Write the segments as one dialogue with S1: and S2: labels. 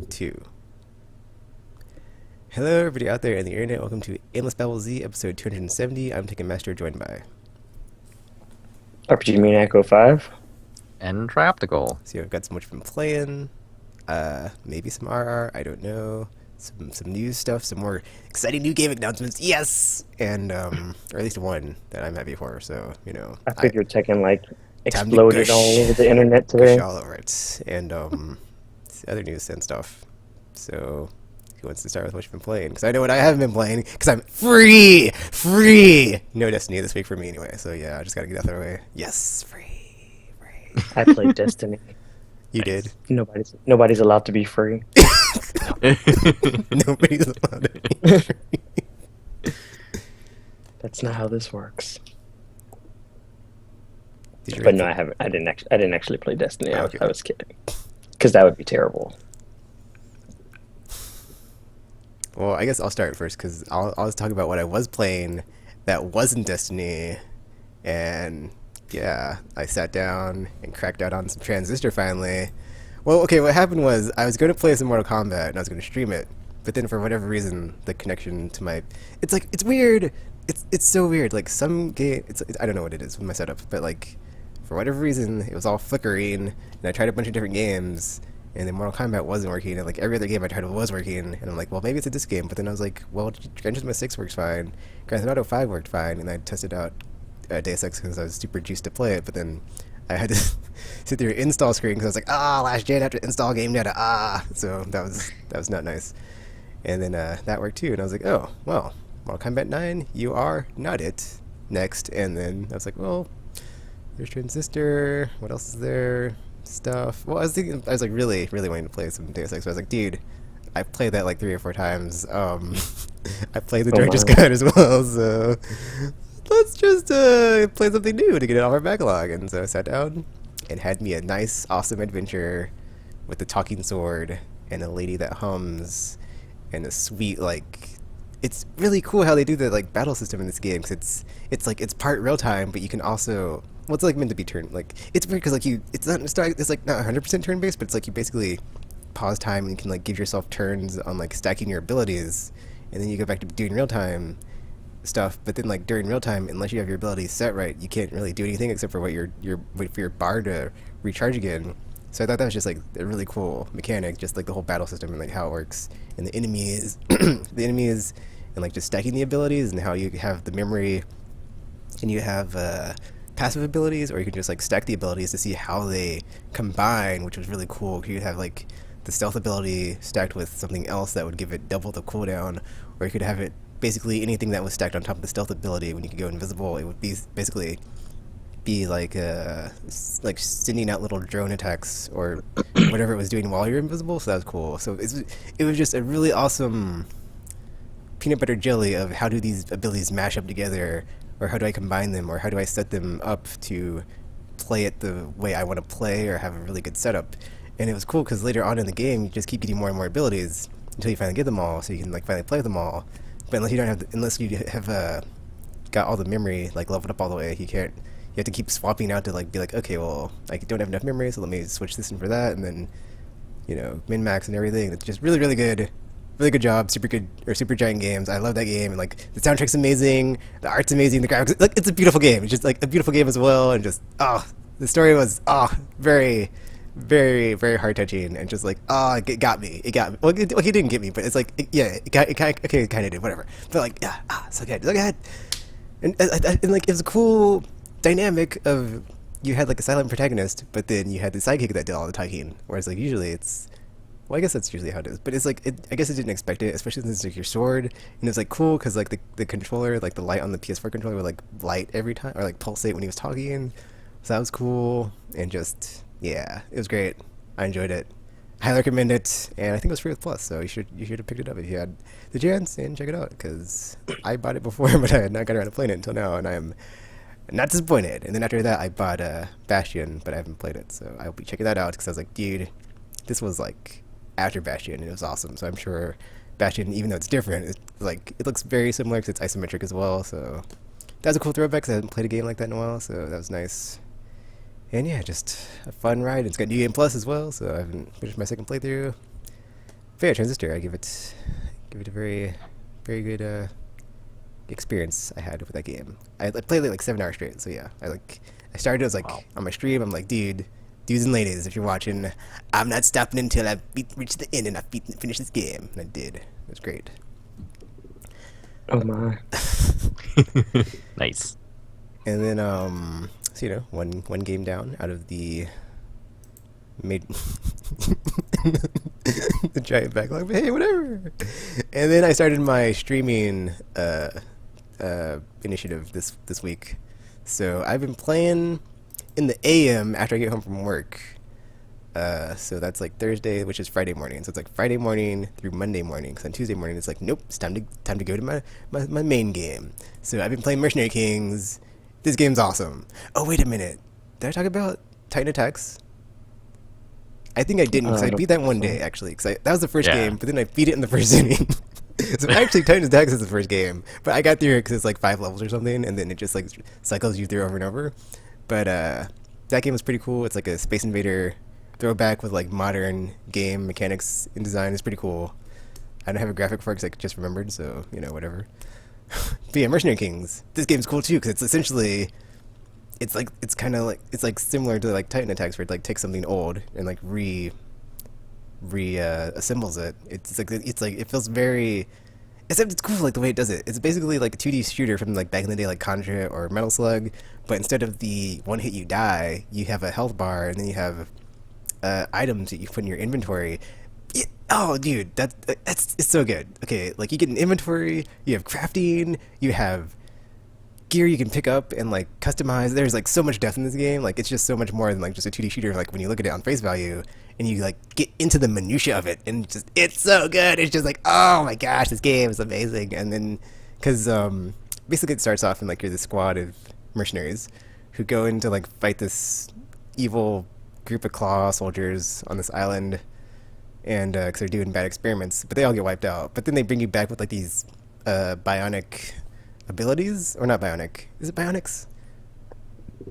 S1: 2. Hello, everybody out there in the internet. Welcome to Aimless Babble Z, episode 270. I'm Taking Master, joined by.
S2: RPG Maniac 05.
S3: And Traptical.
S1: See, I've got so much been playing. Maybe some RR, I don't know. Some news stuff, some more exciting new game announcements. Yes! And, or at least one that I'm happy for, so, you know.
S2: I figured Tekken,
S1: time to
S2: exploded
S1: gush,
S2: all over the internet today.
S1: gush all over it. And, other news and stuff. So, who wants to start with what you've been playing? Because I know what I haven't been playing, because I'm free! Free! No Destiny this week for me anyway, so yeah, I just gotta get that out of the way. Yes, free!
S2: I played Destiny.
S1: You did?
S2: Nobody's allowed to be free.
S1: Nobody's allowed to be free.
S2: That's not how this works.
S1: Did you
S2: But
S1: read
S2: no,
S1: the-
S2: I haven't. I didn't actually play Destiny.
S1: Okay.
S2: I was kidding, because that would be terrible.
S1: Well, I guess I'll start first, because I'll just talk about what I was playing that wasn't Destiny, and yeah, I sat down and cracked out on some Transistor finally. Well, okay, what happened was I was going to play some Mortal Kombat, and I was going to stream it, but then for whatever reason, the connection to my... It's weird! It's so weird, like some game... I don't know what it is with my setup, but like, for whatever reason, it was all flickering, and I tried a bunch of different games, and then Mortal Kombat wasn't working, and like every other game I tried was working, and I'm like, well, maybe it's a disc game, but then I was like, well, Gran Turismo 6 works fine, Grand Theft Auto 5 worked fine, and I tested out Deus Ex because I was super juiced to play it, but then I had to sit through an install screen because I was like, last gen after install game data, so that was not nice, and then that worked too, and I was like, oh, well, Mortal Kombat 9, you are not it, next, and then I was like, well, there's Transistor, what else is there? Stuff. Well, I was like really wanting to play some Deus Ex. So I was like, dude, I played that like 3 or 4 times. I played the Director's Cut as well. So let's just play something new to get it off our backlog. And so I sat down and had me a nice, awesome adventure with the talking sword and a lady that hums and a sweet like. It's really cool how they do the like battle system in this game because it's part real time, but you can also. Well, it's like meant to be it's weird because like it's like not 100% turn based, but it's like you basically pause time and you can like give yourself turns on like stacking your abilities, and then you go back to doing real time stuff. But then like during real time, unless you have your abilities set right, you can't really do anything except for wait for your bar to recharge again. So I thought that was just like a really cool mechanic, just like the whole battle system and like how it works, and the enemies, and like just stacking the abilities and how you have the memory, and you have passive abilities, or you can just like stack the abilities to see how they combine, which was really cool. You could have like the stealth ability stacked with something else that would give it double the cooldown, or you could have it basically anything that was stacked on top of the stealth ability. When you could go invisible, it would be basically be like sending out little drone attacks or whatever it was doing while you're invisible. So that was cool. So it was just a really awesome peanut butter jelly of how do these abilities mash up together, or how do I combine them, or how do I set them up to play it the way I want to play or have a really good setup. And it was cool because later on in the game you just keep getting more and more abilities until you finally get them all, so you can like finally play them all. But unless you have got all the memory like leveled up all the way, you have to keep swapping out to like be like, okay, well, I don't have enough memory, so let me switch this in for that, and then min max and everything. It's just really good. Really good job, super good, or Super Giant Games. I love that game, and like the soundtrack's amazing, the art's amazing, the graphics, like it's a beautiful game. It's just like a beautiful game as well, and just the story was very, very heart touching, and just like it got me. Well, it didn't get me, but it's like it kind of did, whatever. But like so good, and like it was a cool dynamic of you had like a silent protagonist, but then you had the sidekick that did all the talking, whereas like usually it's. Well, I guess that's usually how it is, but it's like I guess it didn't expect it, especially since it's like your sword, and it's like cool because like the controller, like the light on the PS4 controller would like light every time or like pulsate when he was talking, so that was cool, and just yeah, it was great. I enjoyed it. Highly recommend it, and I think it was free with Plus, so you should have picked it up if you had the chance and check it out because I bought it before, but I had not got around to playing it until now, and I am not disappointed. And then after that, I bought Bastion, but I haven't played it, so I'll be checking that out because I was like, dude, this was like. After Bastion, and it was awesome. So I'm sure Bastion, even though it's different, it looks very similar because it's isometric as well. So that was a cool throwback because I haven't played a game like that in a while. So that was nice. And yeah, just a fun ride. It's got New Game Plus as well, so I haven't finished my second playthrough. But yeah, Transistor, I give it a very, very good experience I had with that game. I played it like 7 hours straight. So yeah, I started. I was like
S3: Wow.
S1: on my stream. I'm like, dudes and ladies, if you're watching, I'm not stopping until I reach the end and finish this game. And I did. It was great.
S2: Oh my.
S3: Nice.
S1: And then so one game down out of the made the giant backlog. But hey, whatever. And then I started my streaming initiative this week. So I've been playing in the AM after I get home from work. So that's like Thursday, which is Friday morning. So it's like Friday morning through Monday morning. Because on Tuesday morning, it's like, nope, it's time to go to my main game. So I've been playing Mercenary Kings. This game's awesome. Oh, wait a minute. Did I talk about Titan Attacks? I think I didn't, because I beat that one day, actually. Because that was the first game, but then I beat it in the first inning. So actually, Titan Attacks is the first game. But I got through it because it's like 5 levels or something, and then it just like cycles you through over and over. But that game was pretty cool. It's like a Space Invader throwback with like modern game mechanics and design. It's pretty cool. I don't have a graphic for it because I just remembered, so whatever. But yeah, Mercenary Kings. This game's cool too because it's essentially, it's like similar to like Titan Attacks, where it like takes something old and like assembles it. It's like it feels very. Except it's cool like the way it does it. It's basically like a 2D shooter from like back in the day, like Contra or Metal Slug, but instead of the one hit you die, you have a health bar, and then you have items that you put in your inventory. Oh, dude, it's so good. Okay, like you get an inventory, you have crafting, you have gear you can pick up and like customize. There's like so much depth in this game. Like it's just so much more than like just a 2D shooter. Like when you look at it on face value and you like get into the minutia of it, and it's so good. It's just like, oh my gosh, this game is amazing. And then because basically it starts off in like you're this squad of mercenaries who go in to like fight this evil group of claw soldiers on this island, and because they're doing bad experiments, but they all get wiped out. But then they bring you back with like these bionic abilities, or not bionic? Is it bionics?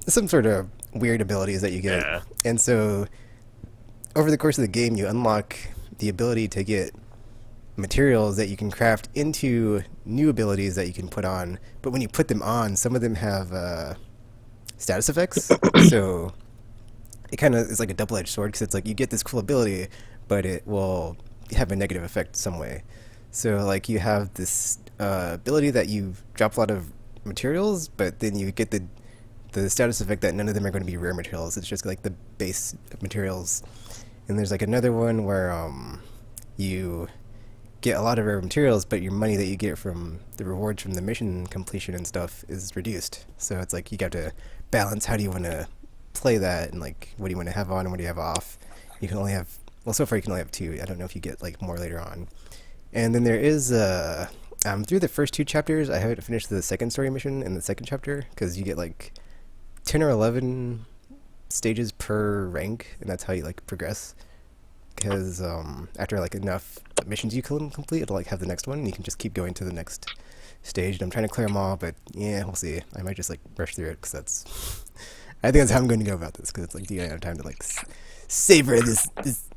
S1: Some sort of weird abilities that you get.
S3: Yeah.
S1: And so over the course of the game, you unlock the ability to get materials that you can craft into new abilities that you can put on. But when you put them on, some of them have status effects. So it kind of is like a double-edged sword, because it's like you get this cool ability, but it will have a negative effect some way. So like you have this ability that you drop a lot of materials, but then you get the status effect that none of them are going to be rare materials. It's just like the base materials. And there's like another one where you get a lot of rare materials, but your money that you get from the rewards from the mission completion and stuff is reduced. So it's like you got to balance, how do you want to play that, and like what do you want to have on and what do you have off. You can only have, well, so far you can only have 2. I don't know if you get like more later on. And then there is through the first 2 chapters, I haven't finished the second story mission in the second chapter, because you get like 10 or 11 stages per rank, and that's how you like progress. Because after like enough missions you can complete, it'll like have the next one, and you can just keep going to the next stage. And I'm trying to clear them all, but yeah, we'll see. I might just like rush through it, because I think that's how I'm going to go about this, because it's like, do you have time to like savor this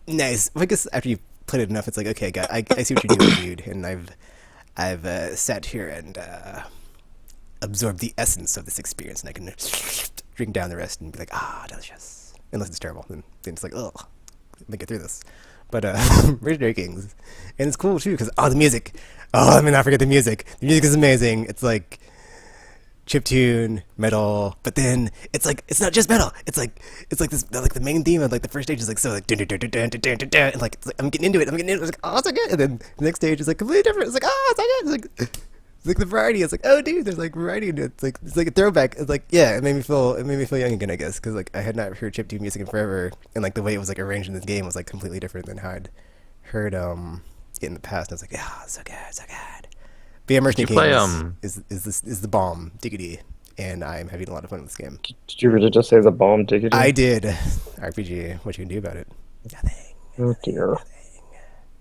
S1: nice? Well, I guess after you've played it enough, it's like, okay, I see what you're doing, dude, and I've sat here and absorbed the essence of this experience, and I can drink down the rest and be like, delicious. Unless it's terrible, then it's like, ugh, let me get through this. But Mercenary Kings, and it's cool too, because the music. Oh, let me not forget the music. The music is amazing. It's like chiptune metal, but then it's like, it's not just metal. It's like this, like the main theme of like the first stage is like, so like dun, dun, dun, dun, dun, dun, dun, dun, and like, it's like I'm getting into it. It's like, oh, it's so good. And then the next stage is like completely different. It's like, oh, it's so good. It's like the variety. It's like, oh, dude, there's like variety in it. It's like a throwback. It's like, yeah, it made me feel young again, I guess, because like I had not heard chiptune music in forever, and like the way it was like arranged in this game was like completely different than how I'd heard it in the past. And I was like, yeah, it's so good, so good. But yeah, Mercenary Kings is the bomb diggity, and I'm having a lot of fun with this game.
S2: Did you really just say the bomb diggity?
S1: I did. RPG. What you can do about it? Nothing.
S2: Oh dear.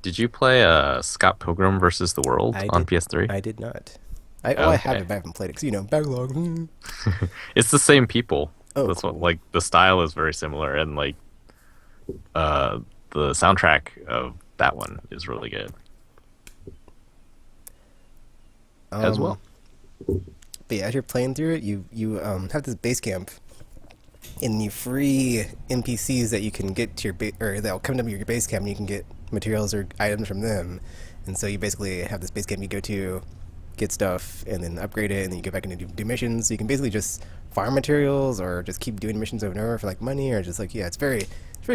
S3: Did you play Scott Pilgrim versus the World on PS3?
S1: I did not.
S3: Okay.
S1: I have it, but I haven't played it, because backlog.
S3: It's the same people.
S1: Oh,
S3: That's
S1: cool.
S3: what, like the style is very similar, and like the soundtrack of that one is really good as
S1: Um,
S3: well.
S1: but yeah, as you're playing through it, you have this base camp, and you free NPCs that you can get to your or that'll come to your base camp, and you can get materials or items from them. And so you basically have this base camp you go to, get stuff, and then upgrade it, and then you go back and do missions. So you can basically just farm materials or just keep doing missions over and over for like money, or just like yeah, it's very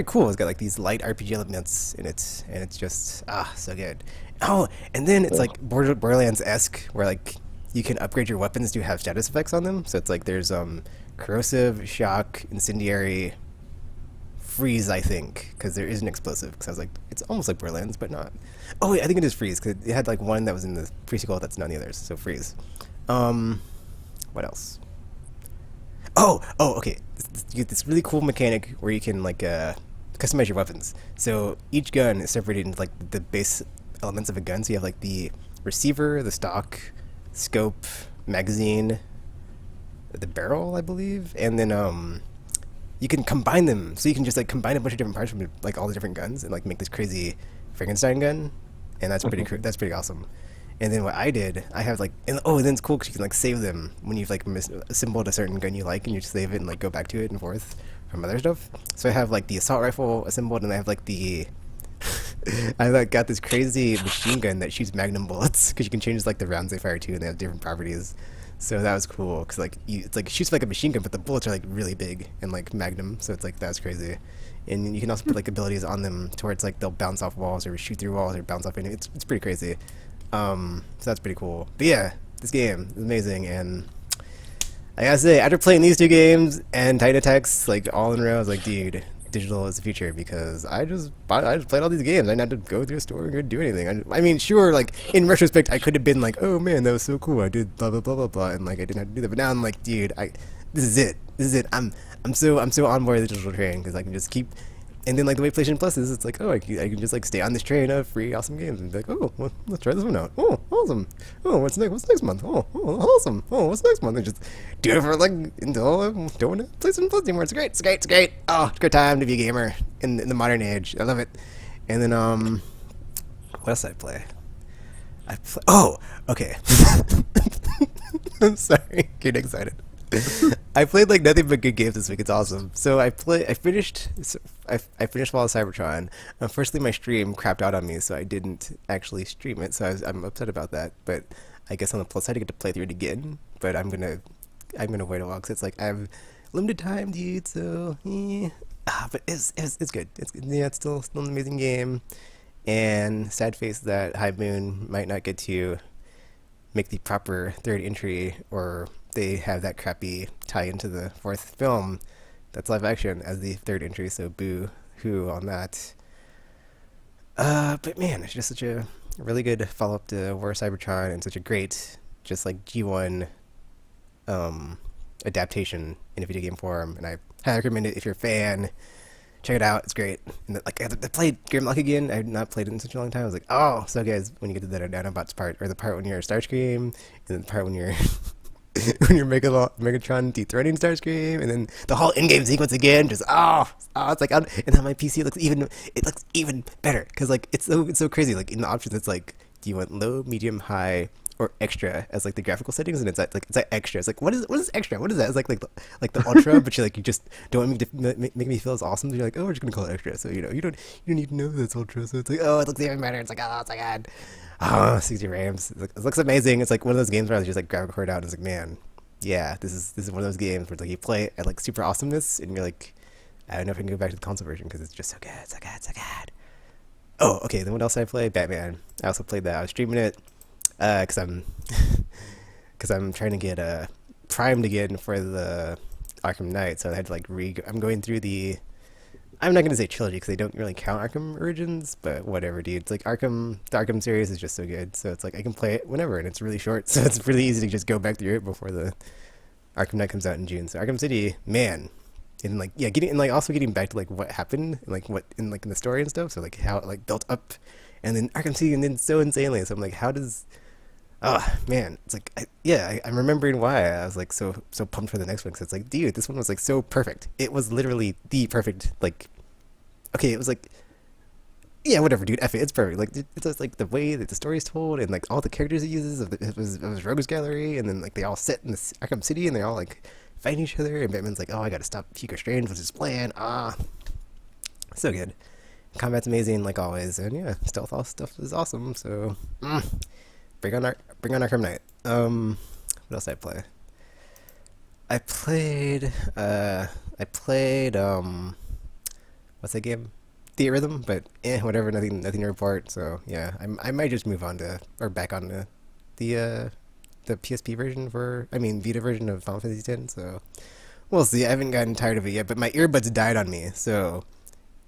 S1: cool. It's got like these light RPG elements in it, and it's just so good. Oh, and then it's like Borderlands-esque, where like you can upgrade your weapons to have status effects on them. So it's like there's corrosive, shock, incendiary, freeze, I think, because there is an explosive. Because I was like, it's almost like Borderlands, but not. Oh wait, I think it is freeze because it had like one that was in the pre-sequel that's not in the others. So freeze. What else? Okay. You get this really cool mechanic where you can like customize your weapons. So each gun is separated into like the base elements of a gun. So you have like the receiver, the stock, scope, magazine, the barrel, I believe, and then you can combine them. So you can just like combine a bunch of different parts from like all the different guns and like make this crazy Frankenstein gun, and that's pretty that's pretty awesome. And then what I did, I have like, and then it's cool because you can like save them when you've like assembled a certain gun you like, and you just save it and like go back to it and forth from other stuff. So I have like the assault rifle assembled, and I have like the I like got this crazy machine gun that shoots magnum bullets because you can change like the rounds they fire to, and they have different properties. So that was cool because like it's like it shoots like a machine gun, but the bullets are like really big and like magnum. So it's like that's crazy. And you can also put like abilities on them to where it's like they'll bounce off walls or shoot through walls or bounce off anything. It's pretty crazy. So that's pretty cool. But yeah, this game is amazing, and I gotta say, after playing these two games and Titan Attacks like all in a row, I was like, dude, digital is the future because I just played all these games. I didn't have to go through a store and go do anything. I mean, sure, like in retrospect, I could have been like, oh man, that was so cool. I did blah blah blah blah blah, and like I didn't have to do that. But now I'm like, dude, this is it. This is it. I'm so on board with the digital train because I can just keep. And then like the way PlayStation Plus is, it's like, oh, I can just like stay on this train of free awesome games and be like, oh, well, let's try this one out. Oh, awesome. Oh, what's next? What's next month? Oh, awesome. Oh, what's next month? And just do it for like until I don't want to play some Plus anymore. It's great. It's great. It's great. Oh, it's a good time to be a gamer in the modern age. I love it. And then what else did I play? Oh, okay. I'm sorry. Getting excited. I played like nothing but good games this week. It's awesome. So I finished Fall of Cybertron. Unfortunately, my stream crapped out on me, so I didn't actually stream it. So I'm upset about that. But I guess on the plus side, I get to play through it again. But I'm gonna wait a while because it's like I have limited time, dude. So yeah. But it's good. It's still an amazing game. And sad face that High Moon might not get to make the proper third entry, or they have that crappy tie into the fourth film that's live action as the third entry, so boo hoo on that. But man, it's just such a really good follow-up to War of Cybertron, and such a great just like G1 adaptation in a video game form, and I highly recommend it if you're a fan. Check it out, it's great. And like I played Grimlock again. I had not played it in such a long time. I was like, oh, so guys, when you get to that Dinobots part, or the part when you're Starscream, and then the part when you're when you're Megatron dethroning Starscream, and then the whole in-game sequence again, just it's like, and then my PC looks even better because like it's so crazy. Like in the options, it's like, do you want low, medium, high, or extra as like the graphical settings, and it's like extra. It's like what is extra? What is that? It's like the ultra, but you just don't want me to make me feel as awesome. So you're like, oh, we're just gonna call it extra. So you don't need to know that's ultra. So it's like, oh, it looks even better. It's like, oh, it's like god. Oh, 60 frames. It looks amazing. It's like one of those games where I just like grab a cord out and it's like, man, yeah, this is one of those games where it's like you play it at like super awesomeness and you're like, I don't know if I can go back to the console version because it's just so good, so good, so good. Oh, okay. Then what else did I play? Batman. I also played that. I was streaming it because I'm trying to get primed again for the Arkham Knight. So I had to like I'm going through the. I'm not gonna say trilogy because they don't really count Arkham Origins, but whatever, dude. It's like the Arkham series is just so good. So it's like I can play it whenever, and it's really short, so it's really easy to just go back through it before the Arkham Knight comes out in June. So Arkham City, man, and like yeah, also getting back to like what happened, and like what in the story and stuff. So like how it like built up, and then Arkham City, and then so insanely. So I'm like, how does? Oh man, it's like I'm remembering why I was like so pumped for the next one because it's like, dude, this one was like so perfect. It was literally the perfect like. Okay, it was like Yeah, whatever, dude. F it. It's perfect. Like it's just like the way that the story's told, and like all the characters it uses of his rogues gallery, and then like they all sit in this Arkham City, and they're all like fighting each other, and Batman's like, oh, I gotta stop Hugo Strange with his plan. So good. Combat's amazing, like always, and yeah, stealth all stuff is awesome. So bring on Arkham Knight. What else did I play? I played what's that game? Theorhythm, but whatever, nothing to report. So yeah, I might just move on to or back on to the PSP version Vita version of Final Fantasy X. So we'll see. I haven't gotten tired of it yet, but my earbuds died on me, so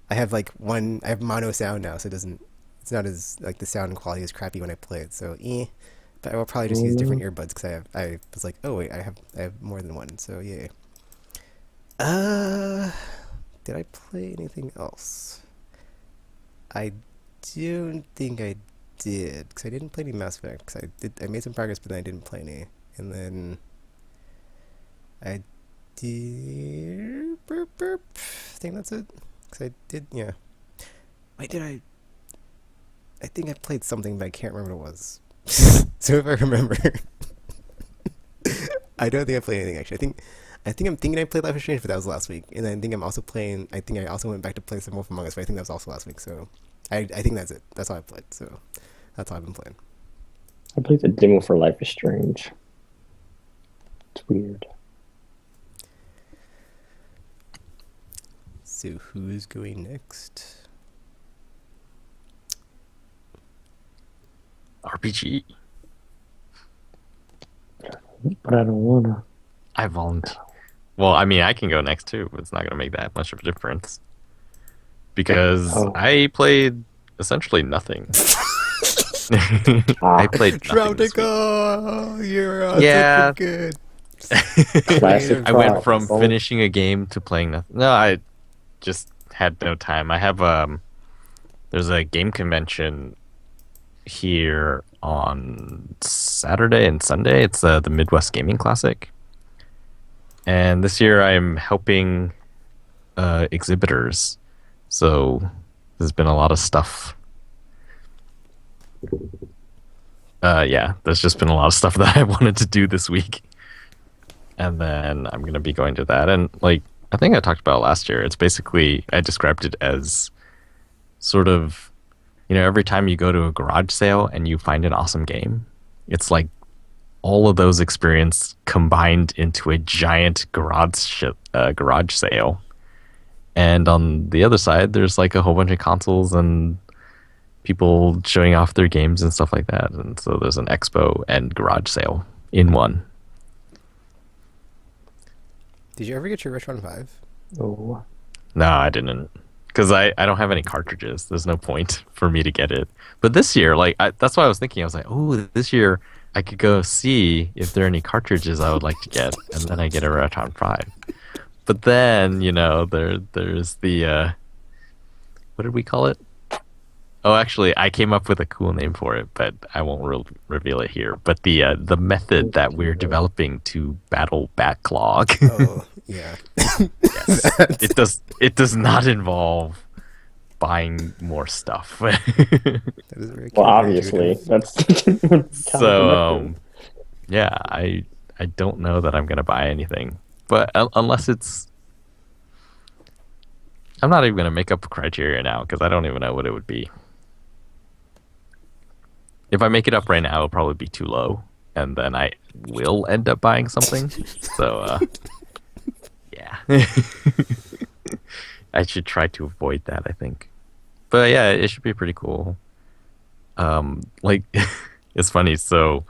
S1: I have I have mono sound now, so it's not as like the sound quality is crappy when I play it. So but I will probably just use different earbuds because I was like, oh wait, I have more than one. So yeah. Did I play anything else? I don't think I did, because I didn't play any Mass Effect. Cause I made some progress, but then I didn't play any. And then I did. I think that's it. Because I did, yeah. Wait, did I? I think I played something, but I can't remember what it was. So if I remember, I don't think I played anything actually. I think I'm thinking I played Life is Strange, but that was last week. And I think I'm also playing. I think I also went back to play some Wolf Among Us, but I think that was also last week. So I think that's it. That's all I played. So that's all I've been playing.
S2: I played the demo for Life is Strange. It's weird.
S1: So who is going next?
S3: RPG.
S2: But I don't wanna.
S3: I volunteer. Well, I mean, I can go next too, but it's not going to make that much of a difference. Because I played essentially nothing. I played nothing this week.
S1: You're
S3: Yeah.
S1: good.
S2: Classic
S3: I went
S2: prop.
S3: from finishing a game to playing nothing. No, I just had no time. I have there's a game convention here on Saturday and Sunday. It's the Midwest Gaming Classic. And this year I'm helping exhibitors. So there's been a lot of stuff. Yeah, there's just been a lot of stuff that I wanted to do this week. And then I'm going to be going to that. And like, I think I talked about it last year. It's basically, I described it as sort of, every time you go to a garage sale and you find an awesome game, it's like all of those experience combined into a giant garage sale. And on the other side, there's like a whole bunch of consoles and people showing off their games and stuff like that. And so there's an expo and garage sale in one.
S1: Did you ever get your Rush 1.5?
S2: Oh.
S3: No, I didn't. Because I don't have any cartridges. There's no point for me to get it. But this year, that's what I was thinking. I was like, oh, this year I could go see if there are any cartridges I would like to get, and then I get a Raton 5. But then, there's the, what did we call it? Oh, actually, I came up with a cool name for it, but I won't reveal it here. But the method that we're developing to battle backlog.
S1: Oh, yeah.
S3: Yes. It does not involve buying more stuff.
S2: Well, obviously, that's
S3: so. Yeah, I don't know that I'm gonna buy anything, but unless it's. I'm not even gonna make up a criteria now because I don't even know what it would be. If I make it up right now, it'll probably be too low, and then I will end up buying something. So, yeah. I should try to avoid that, I think. But yeah, it should be pretty cool. It's funny. So,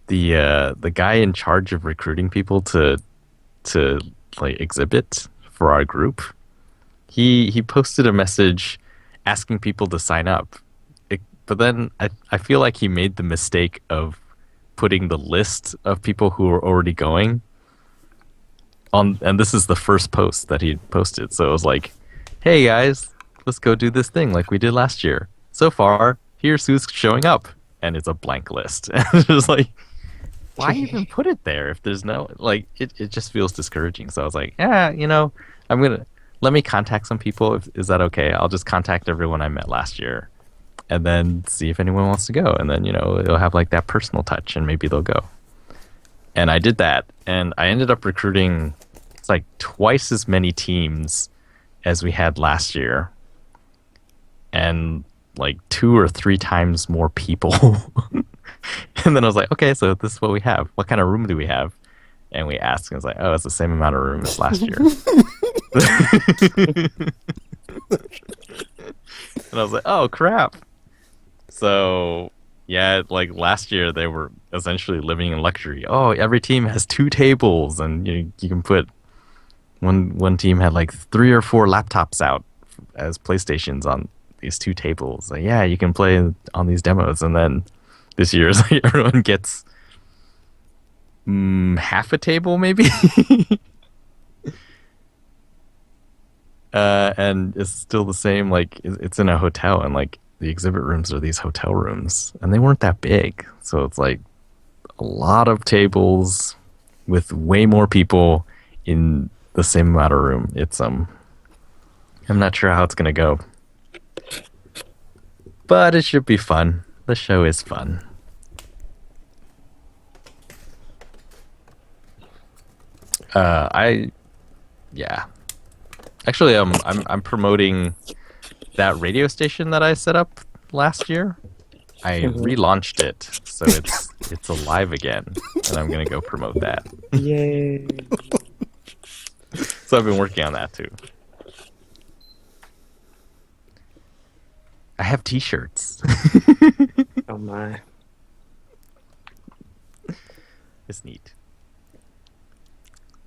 S3: the guy in charge of recruiting people to exhibit for our group, he posted a message asking people to sign up. But then I feel like he made the mistake of putting the list of people who are already going on, and this is the first post that he posted. So it was like, hey guys, let's go do this thing like we did last year. So far, here's who's showing up. And it's a blank list. And it's just like, why even put it there if there's no, it just feels discouraging. So I was like, I'm gonna, let me contact some people. Is that okay? I'll just contact everyone I met last year, and then see if anyone wants to go. And then it'll have like that personal touch, and maybe they'll go. And I did that, and I ended up recruiting. It's like twice as many teams as we had last year, and like 2 or 3 times more people. And then I was like, okay, so this is what we have. What kind of room do we have? And we asked, and it's like, oh, it's the same amount of room as last year. And I was like, oh, crap. So, yeah, like last year they were essentially living in luxury. Oh, every team has 2 tables, and you can put one team had like 3 or 4 laptops out as PlayStations on these 2 tables. Like, yeah, you can play on these demos. And then this year, it's like everyone gets half a table, maybe. And it's still the same. Like, it's in a hotel, and like the exhibit rooms are these hotel rooms, and they weren't that big. So it's like a lot of tables with way more people in the same amount of room. It's I'm not sure how it's gonna go, but it should be fun. The show is fun. Yeah. Actually, I'm promoting that radio station that I set up last year. I relaunched it, so it's alive again, and I'm gonna go promote that.
S2: Yay!
S3: So I've been working on that too. I have T-shirts.
S2: Oh my!
S3: It's neat.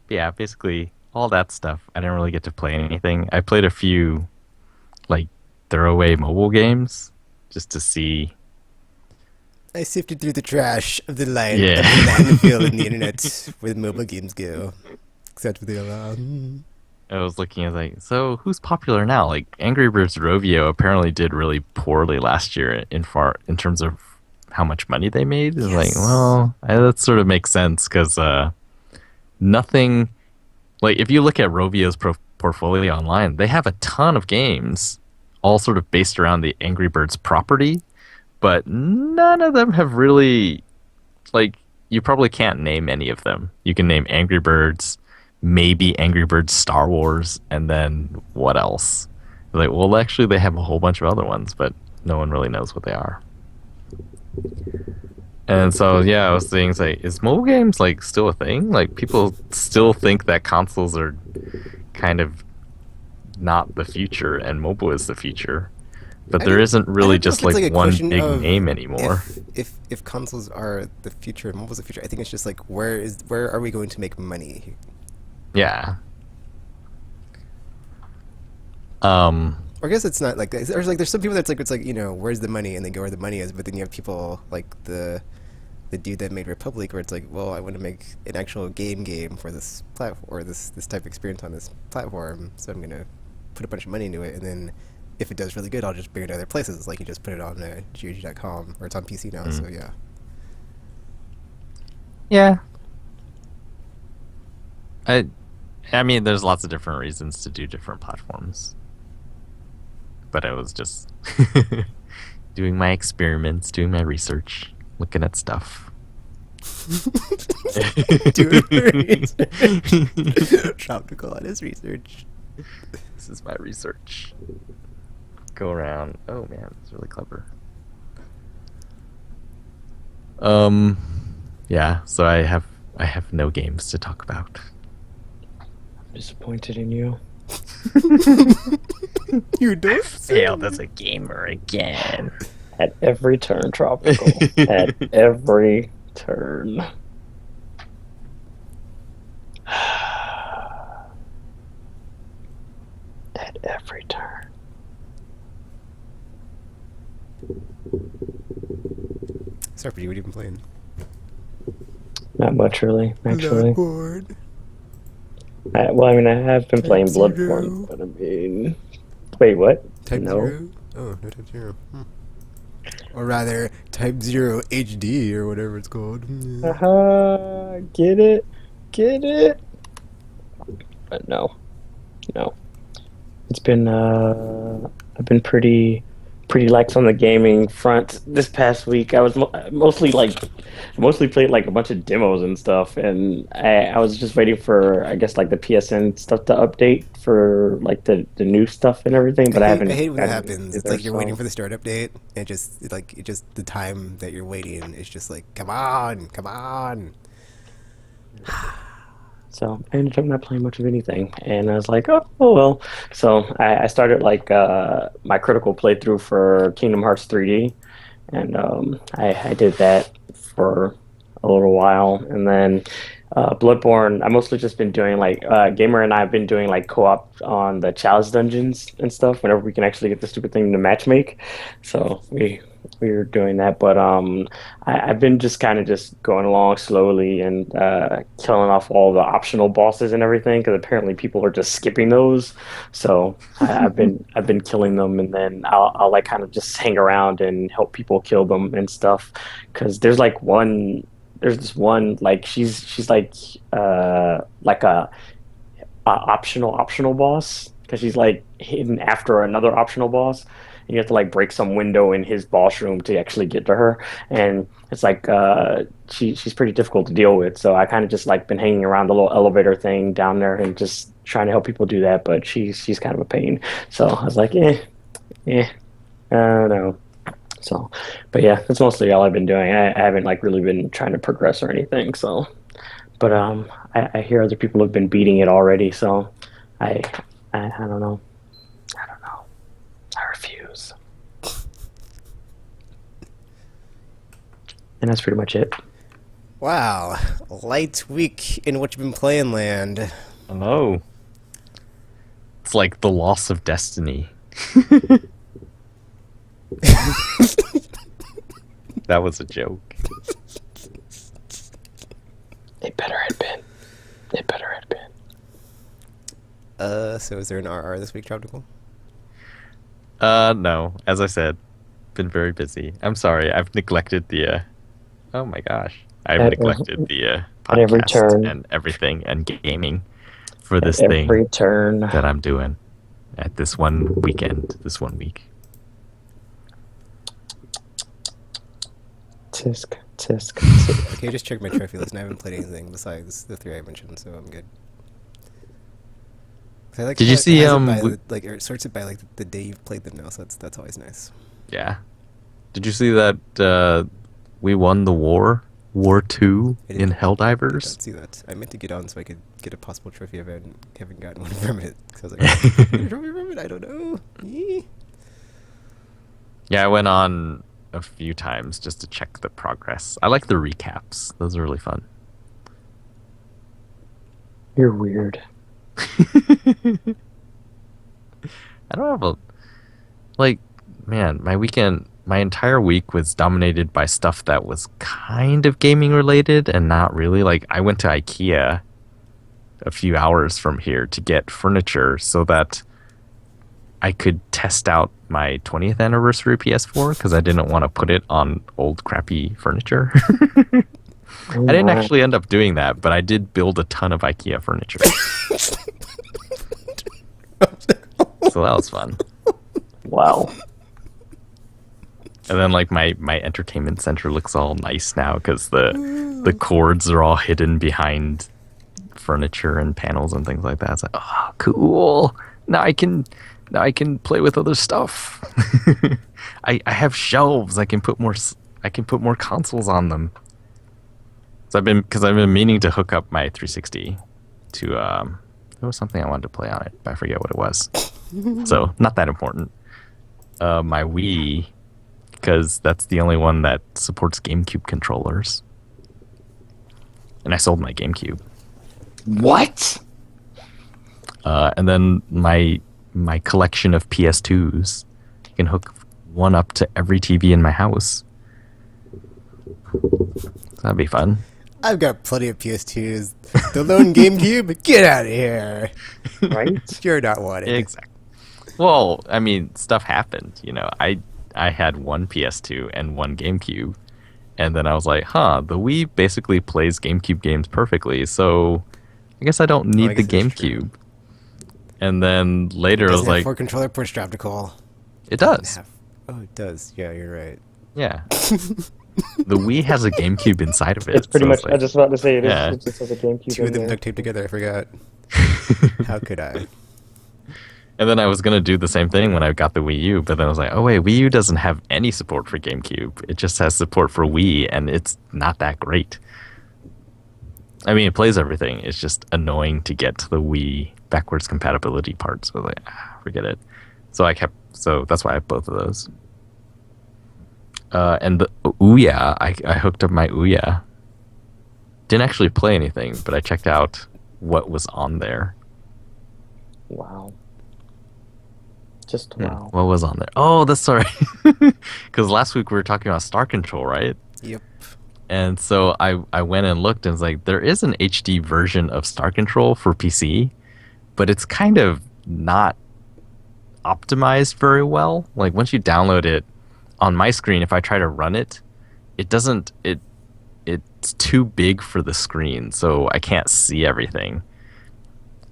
S3: But yeah, basically all that stuff. I didn't really get to play anything. I played a few like throwaway mobile games just to see.
S1: I sifted through the trash of the line,
S3: Yeah.
S1: of the landfill in the internet where the mobile games go. Except for the
S3: I was looking at like, so who's popular now? Like Angry Birds Rovio apparently did really poorly last year in terms of how much money they made. It's like, well, that sort of makes sense because nothing. Like if you look at Rovio's portfolio online, they have a ton of games, all sort of based around the Angry Birds property, but none of them have really, like, you probably can't name any of them. You can name Angry Birds, maybe Angry Birds Star Wars, and then what else? Like, well, actually, they have a whole bunch of other ones, but no one really knows what they are. And so, yeah, I was thinking, like, is mobile games, like, still a thing? Like, people still think that consoles are kind of not the future, and mobile is the future. But there isn't really just, like one big name anymore.
S1: If consoles are the future and mobile's the future, I think it's just, like, where are we going to make money?
S3: Yeah.
S1: Or I guess it's not like there's some people that's like it's like where's the money, and they go where the money is, but then you have people like the dude that made Republic, where it's like, well, I want to make an actual game for this platform, or this type of experience on this platform, so I'm gonna put a bunch of money into it, and then if it does really good, I'll just bring it to other places, like you just put it on GOG.com, or it's on PC now. So
S3: yeah. I mean, there's lots of different reasons to do different platforms. But I was just doing my experiments, doing my research, looking at stuff.
S1: Doing research. Tropical on his research.
S3: This is my research. Go around. Oh man, it's really clever. Yeah, so I have no games to talk about.
S2: Disappointed in you.
S1: You don't
S3: failed as a gamer again.
S2: At every turn, Tropical. At every turn. At every turn.
S1: Sarpy, what have you been playing?
S2: Not much, really, actually.
S1: Bloodborne.
S2: Well, I mean, I have been playing
S1: Type
S2: Bloodborne, but I mean... Wait, what?
S1: Type
S2: No.
S1: 0? Oh, no Type 0. Or rather, Type 0 HD, or whatever it's called.
S2: Get it? Get it? But no. No. It's been I've been pretty lax on the gaming front this past week. I was mostly played like a bunch of demos and stuff, and I was just waiting for I guess like the PSN stuff to update for like the new stuff and everything. But I
S1: I
S2: haven't
S1: hate when that
S2: gotten
S1: happens. It's
S2: either.
S1: like you're waiting
S2: So
S1: for the start update, and just the time that you're waiting is just like, come on, come on.
S2: so I ended up not playing much of anything, and I was like, oh well. So I started like my critical playthrough for Kingdom Hearts 3D, and I did that for a little while, and then Bloodborne. I mostly just been doing like Gamer and I have been doing like co-op on the challenge dungeons and stuff. Whenever we can actually get the stupid thing to matchmake, so we were doing that. But I've been just kind of just going along slowly and killing off all the optional bosses and everything because apparently people are just skipping those. So I've been killing them, and then I'll like kind of just hang around and help people kill them and stuff. Because there's this one like she's like a optional boss because she's like hidden after another optional boss. And you have to like break some window in his boss room to actually get to her, and it's like she's pretty difficult to deal with. So I kind of just like been hanging around the little elevator thing down there and just trying to help people do that. But she's kind of a pain. So I was like, I don't know. So, but yeah, that's mostly all I've been doing. I haven't like really been trying to progress or anything. So, but I hear other people have been beating it already. So, I I don't know. I don't know. I refuse. And that's pretty much it.
S1: Wow, light week in what you've been playing, land.
S3: Hello. It's like the loss of destiny. That was a joke.
S2: It better had been. It better had been.
S1: So is there an RR this week, Tropical?
S3: No. As I said, been very busy. I'm sorry. I've neglected the. Oh my gosh. I've
S2: At
S3: neglected the
S2: at every
S3: podcast
S2: turn.
S3: and everything and gaming for this
S2: At
S3: thing
S2: every turn.
S3: that I'm doing at this one weekend, this 1 week.
S2: Tisk, tisk, tisk.
S1: Okay, just check my trophy list, and I haven't played anything besides the 3 I mentioned, so I'm good. I like
S3: Did
S1: how
S3: you
S1: it
S3: see,
S1: has it by, like, or it sorts it by like the day you've played them now, so that's always nice.
S3: Yeah. Did you see that we won the War 2
S1: I did-
S3: in
S1: I
S3: Helldivers?
S1: don't see that. I meant to get on so I could get a possible trophy if I haven't gotten one from it. Because I was like, get a trophy from it? I don't know. Yee.
S3: Yeah, I went on a few times just to check the progress. I like the recaps. Those are really fun.
S2: You're weird.
S3: I don't have a like, man, my entire week was dominated by stuff that was kind of gaming related and not really. Like, I went to IKEA a few hours from here to get furniture so that I could test out my 20th anniversary PS4 because I didn't want to put it on old crappy furniture. I didn't actually end up doing that, but I did build a ton of IKEA furniture. So that was fun.
S2: Wow.
S3: And then like my entertainment center looks all nice now because the cords are all hidden behind furniture and panels and things like that. It's like, oh, cool. Now I can play with other stuff. I have shelves. I can put more consoles on them. So I've been meaning to hook up my 360 to there was something I wanted to play on it, but I forget what it was. So not that important. My Wii, because that's the only one that supports GameCube controllers. And I sold my GameCube.
S2: What?
S3: And then my collection of PS2s. You can hook one up to every TV in my house. So that'd be fun.
S1: I've got plenty of PS2s. The lone GameCube? Get out of here.
S2: Right?
S1: You're not wanted.
S3: Exactly. Well, I mean, stuff happened. You know, I had one PS2 and one GameCube, and then I was like, the Wii basically plays GameCube games perfectly, so I guess I don't need
S1: I
S3: the
S1: guess that's true.
S3: GameCube. And then later I was
S1: Doesn't have
S3: like,
S1: 4 controller ports, drop to call.
S3: it does.
S1: Oh, it does. Yeah, you're right.
S3: Yeah. The Wii has a GameCube inside of it.
S2: It's pretty
S3: so
S2: much.
S3: it's
S2: I
S3: like,
S2: was just about to say it is.
S3: yeah.
S2: It just has a GameCube.
S1: 2
S2: in
S1: of them
S2: there.
S1: duct taped together. I forgot. How could I?
S3: And then I was going to do the same thing when I got the Wii U, but then I was like, oh wait, Wii U doesn't have any support for GameCube. It just has support for Wii, and it's not that great. I mean, it plays everything. It's just annoying to get to the Wii backwards compatibility part. So I was like, forget it. So that's why I have both of those. And the Ouya, I hooked up my Ouya. Didn't actually play anything, but I checked out what was on there.
S2: Wow. Just wow.
S3: What was on there? Oh, that's sorry. Because last week we were talking about Star Control, right?
S1: Yep.
S3: And so I went and looked and was like, there is an HD version of Star Control for PC, but it's kind of not optimized very well. Like once you download it on my screen, if I try to run it, it's too big for the screen, so I can't see everything.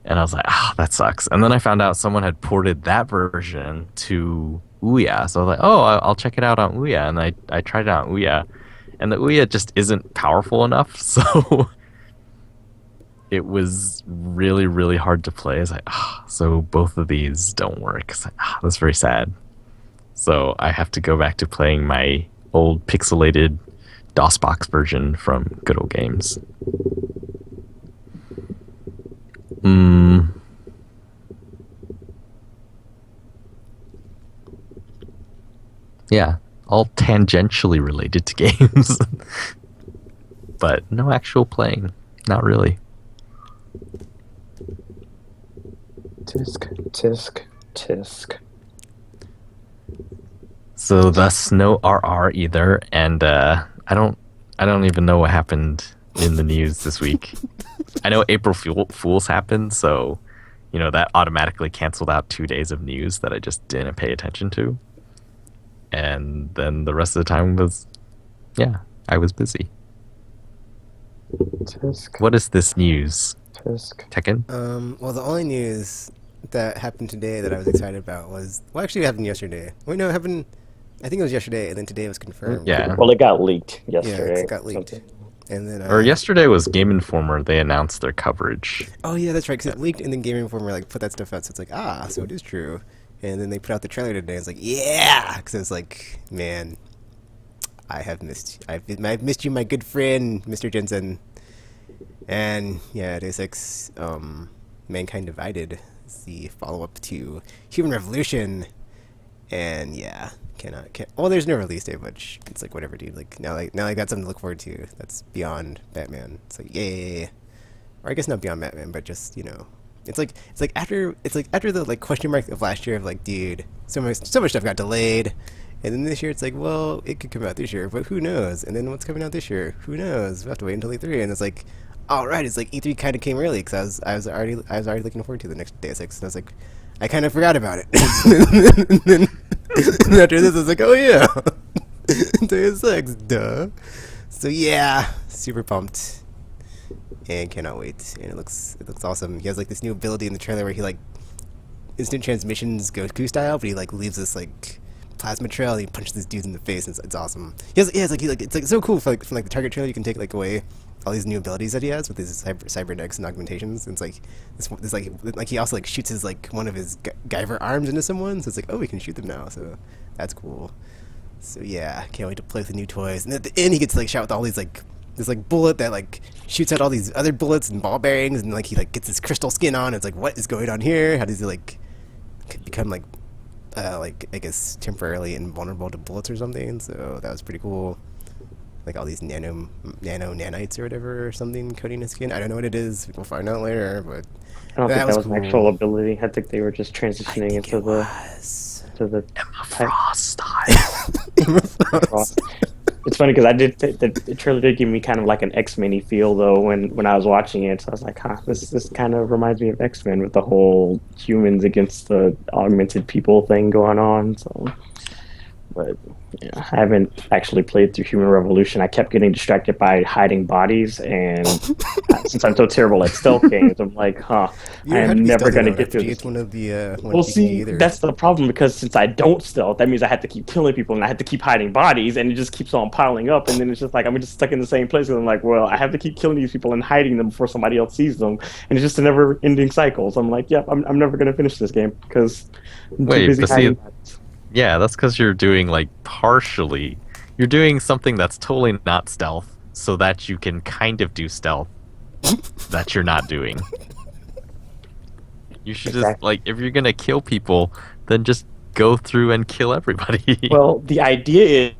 S3: And I was like, that sucks. And then I found out someone had ported that version to Ouya. So I was like, I'll check it out on Ouya. And I tried it out on Ouya. And the Ouya just isn't powerful enough. So it was really, really hard to play. It's like, so both of these don't work. It's like, that's very sad. So I have to go back to playing my old pixelated DOSBox version from Good Old Games. Yeah, all tangentially related to games. But no actual playing. Not really.
S2: Tisk, tisk, tisk.
S3: So thus no RR either, and I don't even know what happened in the news this week. I know April Fools happened, so that automatically canceled out 2 days of news that I just didn't pay attention to. And then the rest of the time was, I was busy.
S2: Tisk,
S3: What is this news,
S2: tisk.
S3: Tekken?
S1: Well, the only news that happened today that I was excited about was, well, actually it happened yesterday. Wait, no, it happened, I think it was yesterday, and then today it was confirmed.
S3: Yeah.
S2: Well, it got leaked
S1: Yeah,
S2: yesterday.
S1: it got leaked. And then,
S3: Or yesterday was Game Informer. They announced their coverage.
S1: Oh yeah, that's right. Because it leaked, and then Game Informer put that stuff out. So it's like, so it is true. And then they put out the trailer today. It's like, yeah, because it's like, man, I've missed you, my good friend, Mr. Jensen. And yeah, Deus Ex, Mankind Divided is the follow-up to Human Revolution. And yeah, well, there's no release date, but it's like whatever, dude. Like now I got something to look forward to. That's beyond Batman. It's like yay, or I guess not beyond Batman, but just it's like after the question mark of last year of like, dude, so much stuff got delayed, and then this year it's like, well, it could come out this year, but who knows? And then what's coming out this year? Who knows? We have to wait until E3, and it's like, all right, it's like E3 kind of came early because I was already looking forward to the next Deus Ex, and I was like, I kind of forgot about it. and then after this, I was like, oh yeah, Deus Ex, duh. So yeah, super pumped. And cannot wait. And it looks awesome. He has like this new ability in the trailer where he like instant transmissions Goku style, but he like leaves this like plasma trail and he punches this dude in the face. And it's awesome. It's like so cool from the target trailer. You can take like away all these new abilities that he has with his cybernetics and augmentations. And it's like this like he also like shoots his like one of his Guyver arms into someone. So it's like, oh, we can shoot them now. So that's cool. So yeah, can't wait to play with the new toys. And at the end, he gets like shot with all these like this like bullet that like shoots out all these other bullets and ball bearings, and like he like gets his crystal skin on. It's like, what is going on here? How does he like become like I guess temporarily invulnerable to bullets or something? So that was pretty cool. Like all these nanites or whatever or something coating his skin. I don't know what it is. We'll find out later. But
S2: I don't think that was
S1: cool.
S2: an actual ability. I think they were just transitioning into the
S3: Emma Frost style.
S1: Emma Frost.
S2: It's funny because I did the trailer did give me kind of like an X-Men-y feel though when I was watching it. So I was like, this kind of reminds me of X-Men with the whole humans against the augmented people thing going on. So But yeah, I haven't actually played through Human Revolution. I kept getting distracted by hiding bodies, and since I'm so terrible at stealth games, I'm like, huh,
S1: You
S2: I
S1: don't have to
S2: am
S1: be
S2: never
S1: stealthy
S2: going to
S1: though in
S2: get through
S1: RPG.
S2: this
S1: It's
S2: game.
S1: one of the
S2: Well,
S1: ones you can do
S2: see,
S1: either.
S2: that's the problem because since I don't stealth, that means I have to keep killing people and I have to keep hiding bodies, and it just keeps on piling up. And then it's just like I'm just stuck in the same place. And I'm like, well, I have to keep killing these people and hiding them before somebody else sees them, and it's just a never-ending cycle. So I'm like, yep, I'm never going to finish this game because I'm too
S3: Wait,
S2: busy
S3: but see,
S2: hiding bodies.
S3: yeah, that's because you're doing like partially. You're doing something that's totally not stealth, so that you can kind of do stealth that you're not doing. You should just
S2: Exactly.
S3: like if you're gonna kill people, then just go through and kill everybody.
S2: Well, the idea is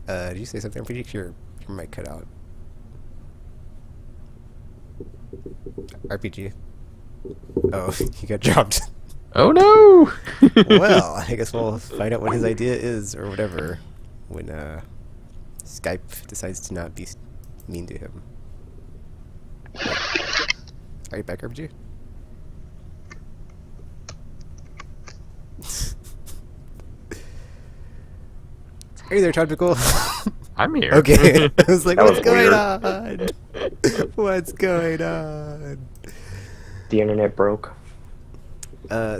S1: Did you say something? I'm pretty sure your mic cut out. RPG. Oh, he got dropped.
S3: Oh no!
S1: Well, I guess we'll find out what his idea is or whatever when Skype decides to not be mean to him. Are you back, RPG? Hey there, Tropical.
S3: I'm here.
S1: Okay. I was like,
S2: That
S1: what's
S2: was
S1: going
S2: weird.
S1: on? What's going on?
S2: the internet broke.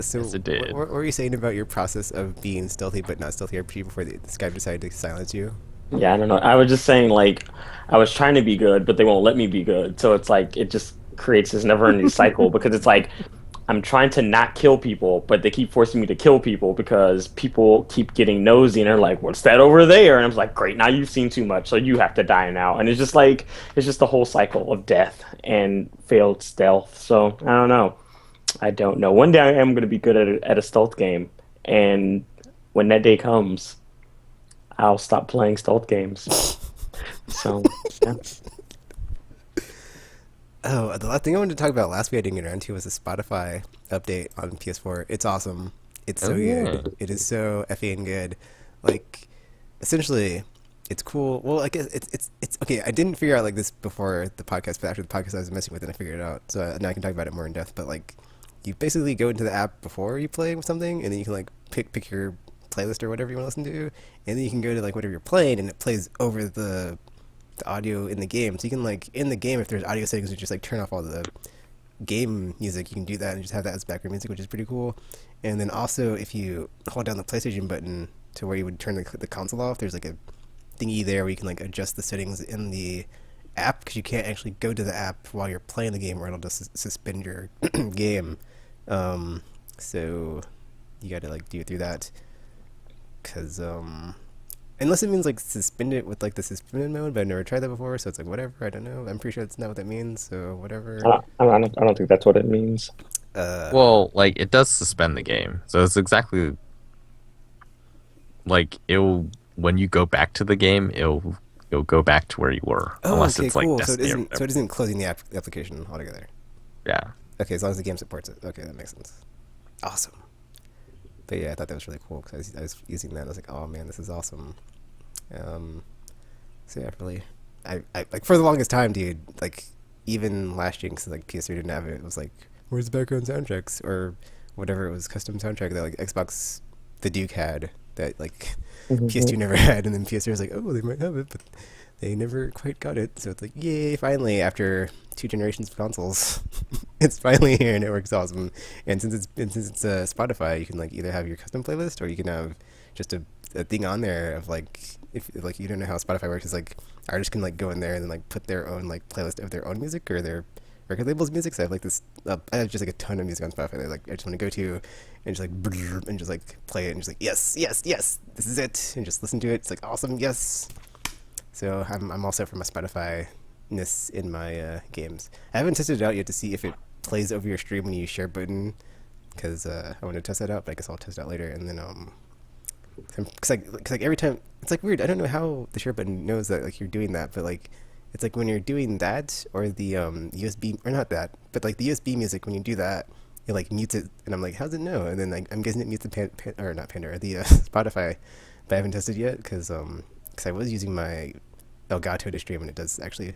S1: So
S3: Yes, it did.
S1: what were you saying about your process of being stealthy but not stealthy RPG before the Skype decided to silence you?
S2: Yeah, I don't know. I was just saying, like, I was trying to be good, but they won't let me be good. So it's like it just creates this never-ending cycle because it's like I'm trying to not kill people, but they keep forcing me to kill people because people keep getting nosy and they're like, "What's that over there?" And I'm like, "Great, now you've seen too much, so you have to die now." And it's just like it's just the whole cycle of death and failed stealth. So I don't know. I don't know. One day I am going to be good at a stealth game, and when that day comes, I'll stop playing stealth games. So yeah.
S1: Oh, the last thing I wanted to talk about last week I didn't get around to was the Spotify update on PS4. It's awesome. It's
S3: Oh
S1: so
S3: yeah.
S1: good. It is so effing good. Like, essentially, it's cool. Well, I guess it's okay. I didn't figure out like this before the podcast, but after the podcast, I was messing with it and I figured it out. So now I can talk about it more in depth. But like, you basically go into the app before you play with something, and then you can like pick your playlist or whatever you want to listen to, and then you can go to like whatever you're playing, and it plays over the audio in the game. So you can like in the game if there's audio settings, you just like turn off all the game music. You can do that and just have that as background music, which is pretty cool. And then also if you hold down the PlayStation button to where you would turn the console off, there's like a thingy there where you can like adjust the settings in the app because you can't actually go to the app while you're playing the game or it'll just suspend your game. So you got to like do it through that because unless it means like suspend it with like the suspended mode, but I've never tried that before, so it's like whatever. I don't know. I'm pretty sure that's not what that means, so whatever.
S2: I don't think that's what it means.
S1: Uh,
S3: Well, like it does suspend the game, so it's exactly like it'll when you go back to the game, it'll go back to where you were,
S1: oh,
S3: unless
S1: okay,
S3: it's like
S1: cool. So
S3: Destiny or
S1: it
S3: whatever.
S1: isn't closing the application altogether.
S3: Yeah.
S1: Okay, as long as the game supports it. Okay, that makes sense. Awesome. But yeah, I thought that was really cool because I was using that. And I was like, oh man, this is awesome. Um, so yeah, really, I like for the longest time, dude. Like even last year, because like PS3 didn't have it. It was like, where's the background soundtracks or whatever it was, custom soundtrack that like Xbox, the Duke had that like PS2 never had, and then PS3 was like, oh, they might have it, but they never quite got it. So it's like, yay! Finally, after 2 generations of consoles, it's finally here and it works awesome. And since it's Spotify, you can like either have your custom playlist or you can have just a thing on there of like if like you don't know how Spotify works, it's like artists can like go in there and then like put their own like playlist of their own music or their record labels music. So I have like this I have just like a ton of music on Spotify that like I just want to go to and just like brrr, and just like play it and just like yes, this is it, and just listen to it. It's like awesome, yes. So I'm all set for my Spotify ness in my games. I haven't tested it out yet to see if it plays over your stream when you use share button because I want to test that out, but I guess I'll test it out later. And then cause like every time it's like weird. I don't know how the share button knows that like you're doing that, but like it's like when you're doing that or the USB or not that, but like the USB music when you do that, it like mutes it, and I'm like, how's it know? And then like I'm guessing it mutes the or not Pandora, the Spotify, but I haven't tested yet because I was using my Elgato to stream and it does actually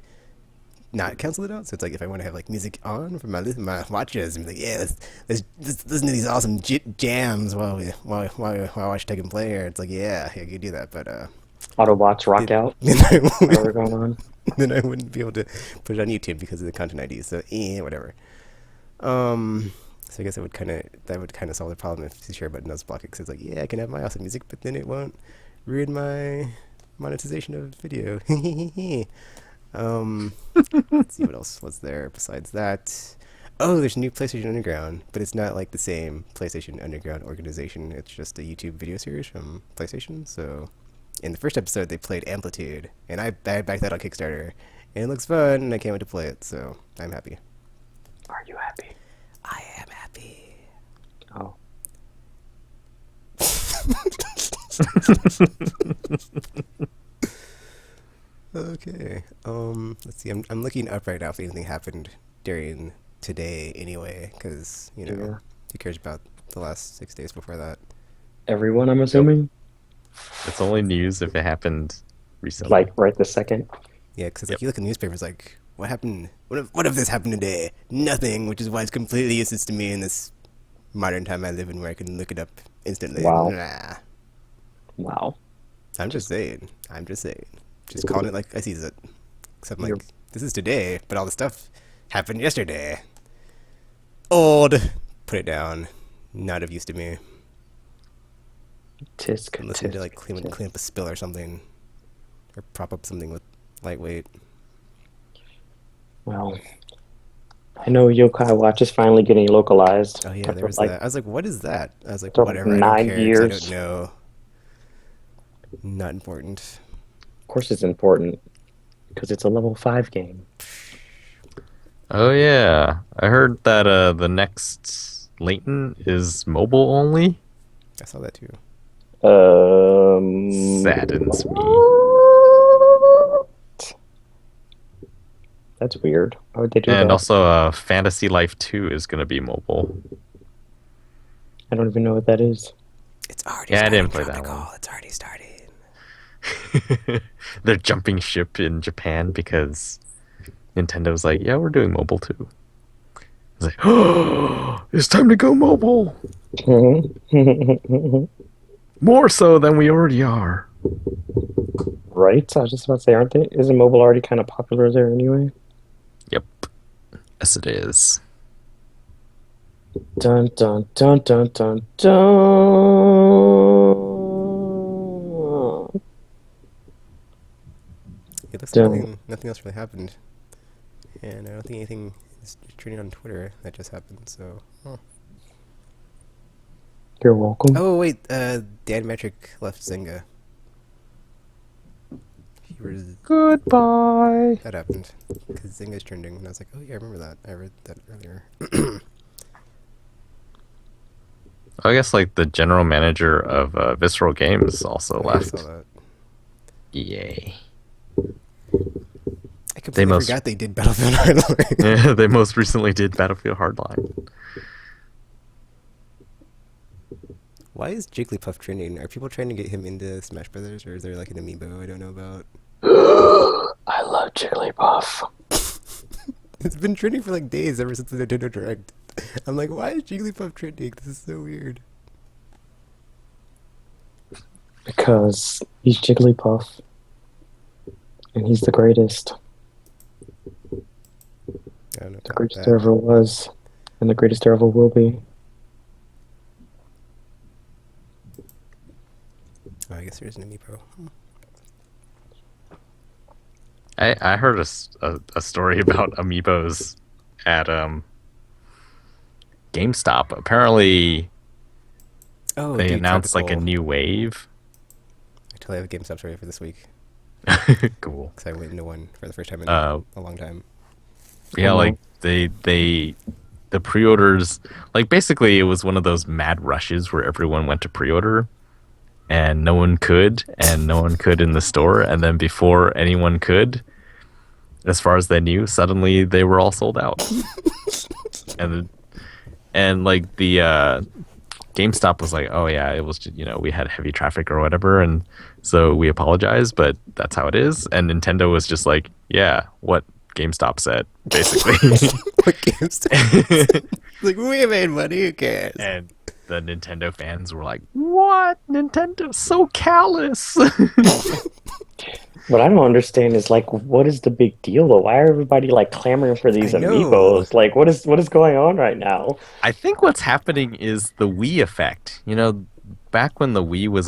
S1: not cancel it out. So it's like if I want to have like music on for my watches and be like, yeah, let's listen to these awesome jams while I watch Tech and Play. Or it's like, yeah, I could do that, but
S2: Autobots rock out.
S1: then I,
S2: Whatever going on.
S1: then I wouldn't be able to put it on YouTube because of the content ID. So whatever. So I guess that would kind of solve the problem if the share button does block it. Because it's like, yeah, I can have my awesome music, but then it won't ruin my monetization of video. Let's see what else was there besides that. Oh, there's a new PlayStation Underground, but it's not like the same PlayStation Underground organization. It's just a YouTube video series from PlayStation. So in the first episode, they played Amplitude, and I backed that on Kickstarter, and it looks fun, and I can't wait to play it. So I'm happy.
S2: Are you happy?
S1: I am happy.
S2: Oh.
S1: Okay. Let's see. I'm looking up right now if anything happened during today anyway, because
S2: Yeah.
S1: who cares about the last 6 days before that?
S2: Everyone, I'm assuming?
S3: It's only news if it happened recently.
S2: Like right this second?
S1: Yeah, because
S3: Yep.
S1: like you look in the newspapers, like what happened? What if this happened today? Nothing, which is why it's completely useless to me in this modern time I live in, where I can look it up instantly.
S2: Wow.
S1: Nah.
S2: Wow.
S1: I'm just saying. Just calling it like I sees it. Except like
S2: You're-
S1: this is today, but all the stuff happened yesterday. Old. Put it down. Not of use to me.
S2: Tisk.
S1: Unless you need to
S2: tisk,
S1: like clean
S2: tisk.
S1: up a spill or something, or prop up something with lightweight.
S2: Well, I know Yokai Watch is finally getting localized.
S1: Oh yeah,
S2: After,
S1: there was
S2: like,
S1: that. I was like, what is that? I was like,
S2: after
S1: whatever. I
S2: 9
S1: don't care. 'Cause I
S2: years.
S1: don't know. Not important.
S2: Of course, it's important because it's a level 5 game.
S3: Oh yeah, I heard that the next Layton is mobile only.
S1: I saw that too.
S3: Saddens me.
S2: That's weird. Why would they do
S3: And
S2: that?
S3: also, Fantasy Life 2 is going to be mobile.
S2: I don't even know what that is.
S1: It's already.
S3: Yeah, I
S1: starting,
S3: didn't play that
S1: Tropical.
S3: one.
S1: It's already started.
S3: They're jumping ship in Japan because Nintendo's like, yeah, we're doing mobile too. It's like, oh, it's time to go mobile. More so than we already are.
S2: Right? I was just about to say, aren't they? Isn't mobile already kind of popular there anyway?
S3: Yep. Yes, it is.
S2: Dun dun dun dun dun dun.
S1: It looks
S2: Done.
S1: like nothing else really happened, and I don't think anything is trending on Twitter that just happened. So.
S2: You're welcome.
S1: Oh wait, Dan Metric left Zynga. He was
S3: Goodbye.
S1: that happened because Zynga's trending, and I was like, oh yeah, I remember that. I read that earlier.
S3: I guess like the general manager of Visceral Games also
S1: I
S3: left.
S1: saw that.
S3: Yay.
S1: I completely
S3: must-
S1: forgot they did Battlefield Hardline.
S3: Yeah, they most recently did Battlefield Hardline.
S1: Why is Jigglypuff trending? Are people trying to get him into Smash Brothers, or is there like an amiibo I don't know about?
S2: I love Jigglypuff.
S1: It's been trending for like days ever since the Nintendo Direct. I'm like, why is Jigglypuff trending? This is so weird.
S2: Because he's Jigglypuff. And he's the greatest.
S1: I don't know
S2: The
S1: about
S2: greatest
S1: that.
S2: there ever was. And the greatest there ever will be.
S1: Oh, I guess there's an amiibo.
S3: I heard a story about amiibos at GameStop. Apparently,
S1: Oh,
S3: they
S1: dude,
S3: announced like a
S1: Tropical.
S3: new wave.
S1: I totally have a GameStop story for this week
S3: Cool.
S1: because I went into one for the first time in
S3: Uh,
S1: a long time.
S3: Yeah,
S2: Oh,
S3: like the pre-orders, like basically it was one of those mad rushes where everyone went to pre-order and no one could in the store, and then before anyone could, as far as they knew, suddenly they were all sold out. and like the GameStop was like, oh yeah, it was just, we had heavy traffic or whatever, and so we apologize, but that's how it is. And Nintendo was just like, yeah, what GameStop said, basically.
S1: What games? Like, we made money. Who cares?
S3: And the Nintendo fans were like, "What? Nintendo's so callous."
S2: What I don't understand is like, what is the big deal though? Why are everybody like clamoring for these
S1: I know.
S2: amiibos? Like, what is going on right now?
S3: I think what's happening is the Wii effect. You know, back when the Wii was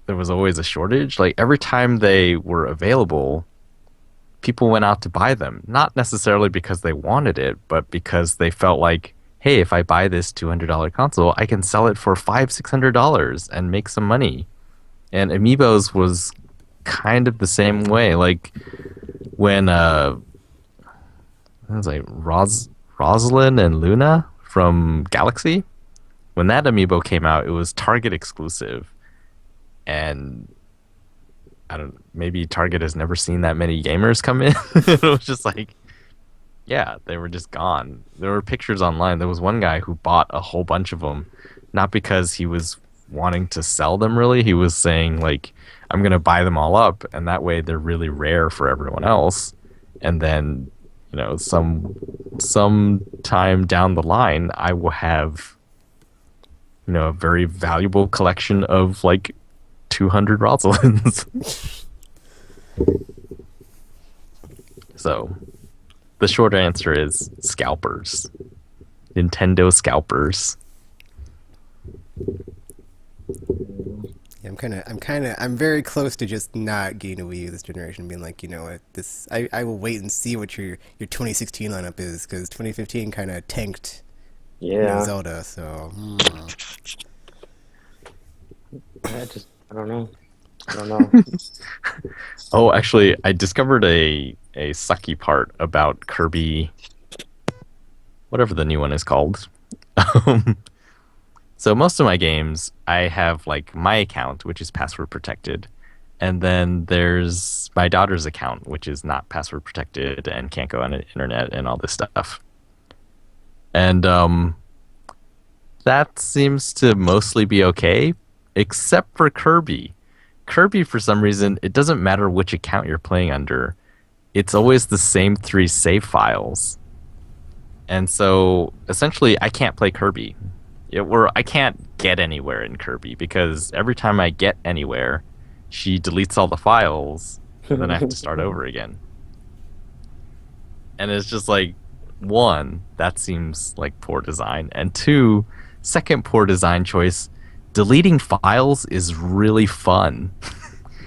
S3: there was always a shortage. Like every time they were available, people went out to buy them. Not necessarily because they wanted it, but because they felt like, hey, if I buy this $200 console, I can sell it for $500-$600 and make some money. And Amiibos was kind of the same way. Like when it was like Rosalind and Luna from Galaxy, when that Amiibo came out, it was Target exclusive. And maybe Target has never seen that many gamers come in. It was just like, yeah, they were just gone. There were pictures online. There was one guy who bought a whole bunch of them, not because he was wanting to sell them really. He was saying like, I'm going to buy them all up, and that way they're really rare for everyone else. And then, you know, some time down the line, I will have, you know, a very valuable collection of like 200 Rosalinds. So, the short answer is scalpers. Nintendo scalpers.
S1: Yeah, I'm very close to just not getting a Wii U this generation, being like, you know what, I will wait and see what your 2016 lineup is, because 2015 kind of tanked, Zelda, so.
S2: I don't know.
S3: Oh, actually, I discovered a sucky part about Kirby, whatever the new one is called. So most of my games, I have like my account, which is password protected, and then there's my daughter's account, which is not password protected and can't go on the internet and all this stuff. And that seems to mostly be okay, except for Kirby. Kirby, for some reason, it doesn't matter which account you're playing under. It's always the same 3 save files. And so, essentially, I can't play Kirby. I can't get anywhere in Kirby, because every time I get anywhere, she deletes all the files, and then I have to start over again. And it's just like, 1, that seems like poor design. And 2, second poor design choice, deleting files is really fun.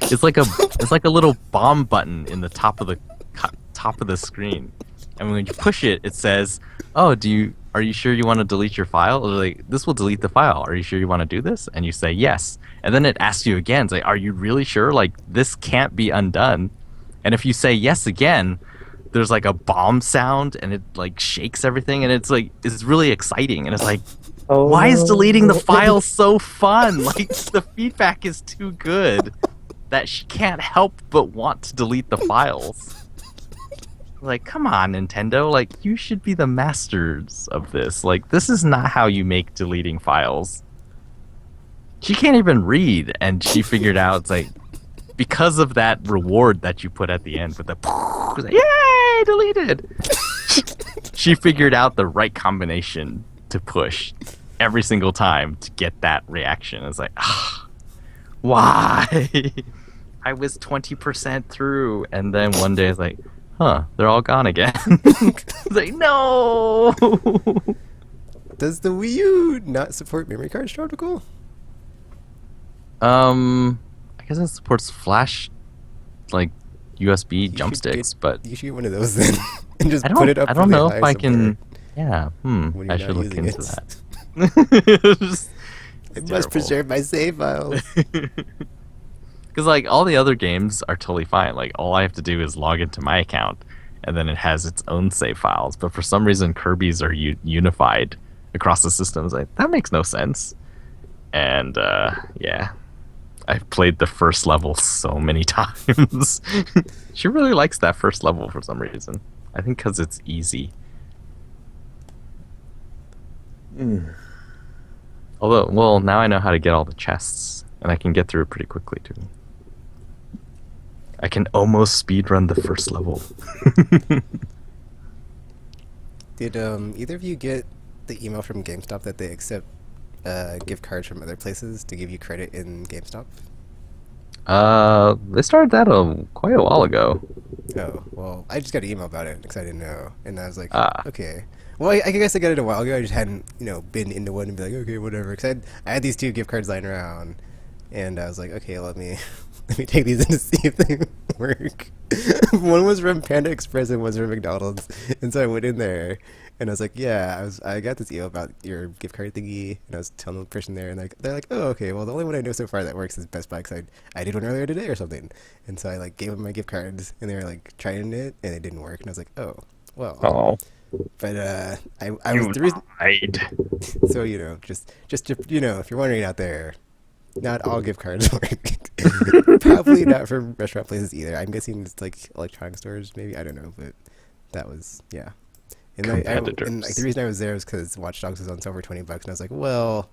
S3: It's like a little bomb button in the top of the screen, and when you push it, it says, "Oh, are you sure you want to delete your file?" Or like, "This will delete the file. Are you sure you want to do this?" And you say yes, and then it asks you again, it's like, "Are you really sure? Like, this can't be undone." And if you say yes again, there's like a bomb sound, and it like shakes everything, and it's like, it's really exciting, and it's like, why is deleting the file so fun? Like, the feedback is too good that she can't help but want to delete the files. Like, come on, Nintendo. Like, you should be the masters of this. Like, this is not how you make deleting files. She can't even read, and she figured out, it's like, because of that reward that you put at the end with the like, yay, deleted! She figured out the right combination to push every single time to get that reaction. It's like, why? I was 20% through, and then one day it's like, they're all gone again. It's like, no!
S1: Does the Wii U not support memory card protocol?
S3: I guess it supports flash, like, USB jump sticks, but
S1: you should get one of those then, and just
S3: I
S1: put it up.
S3: I don't know if I
S1: somewhere.
S3: can. Yeah, I should look into that.
S1: I must preserve my save files.
S3: Because like all the other games are totally fine. Like all I have to do is log into my account, and then it has its own save files. But for some reason, Kirby's are unified across the systems. Like that makes no sense. And yeah, I've played the first level so many times. She really likes that first level for some reason. I think because it's easy. Although, well, now I know how to get all the chests, and I can get through it pretty quickly too. I can almost speedrun the first level.
S1: Did either of you get the email from GameStop that they accept gift cards from other places to give you credit in GameStop?
S3: They started that quite a while ago.
S1: Oh, well, I just got an email about it because I didn't know, and I was like,
S3: Ah.
S1: okay. Well, I guess I got it a while ago. I just hadn't, been into one and be like, okay, whatever. Because I had these 2 gift cards lying around, and I was like, okay, let me let me take these in to see if they work. One was from Panda Express and one was from McDonald's, and so I went in there, and I was like, yeah, I got this email about your gift card thingy, and I was telling the person there, and they're like, oh, okay, well, the only one I know so far that works is Best Buy, because I did one earlier today or something, and so I like gave them my gift cards, and they were like trying it, and it didn't work, and I was like, oh, well.
S3: Oh,
S1: But I was the reason.
S3: lied.
S1: So just to, if you're wondering out there, not all gift cards work. Probably not for restaurant places either. I'm guessing it's like electronic stores, maybe. I don't know, but that was yeah. And and like the reason I was there was because Watch Dogs was on sale for $20, and I was like, well,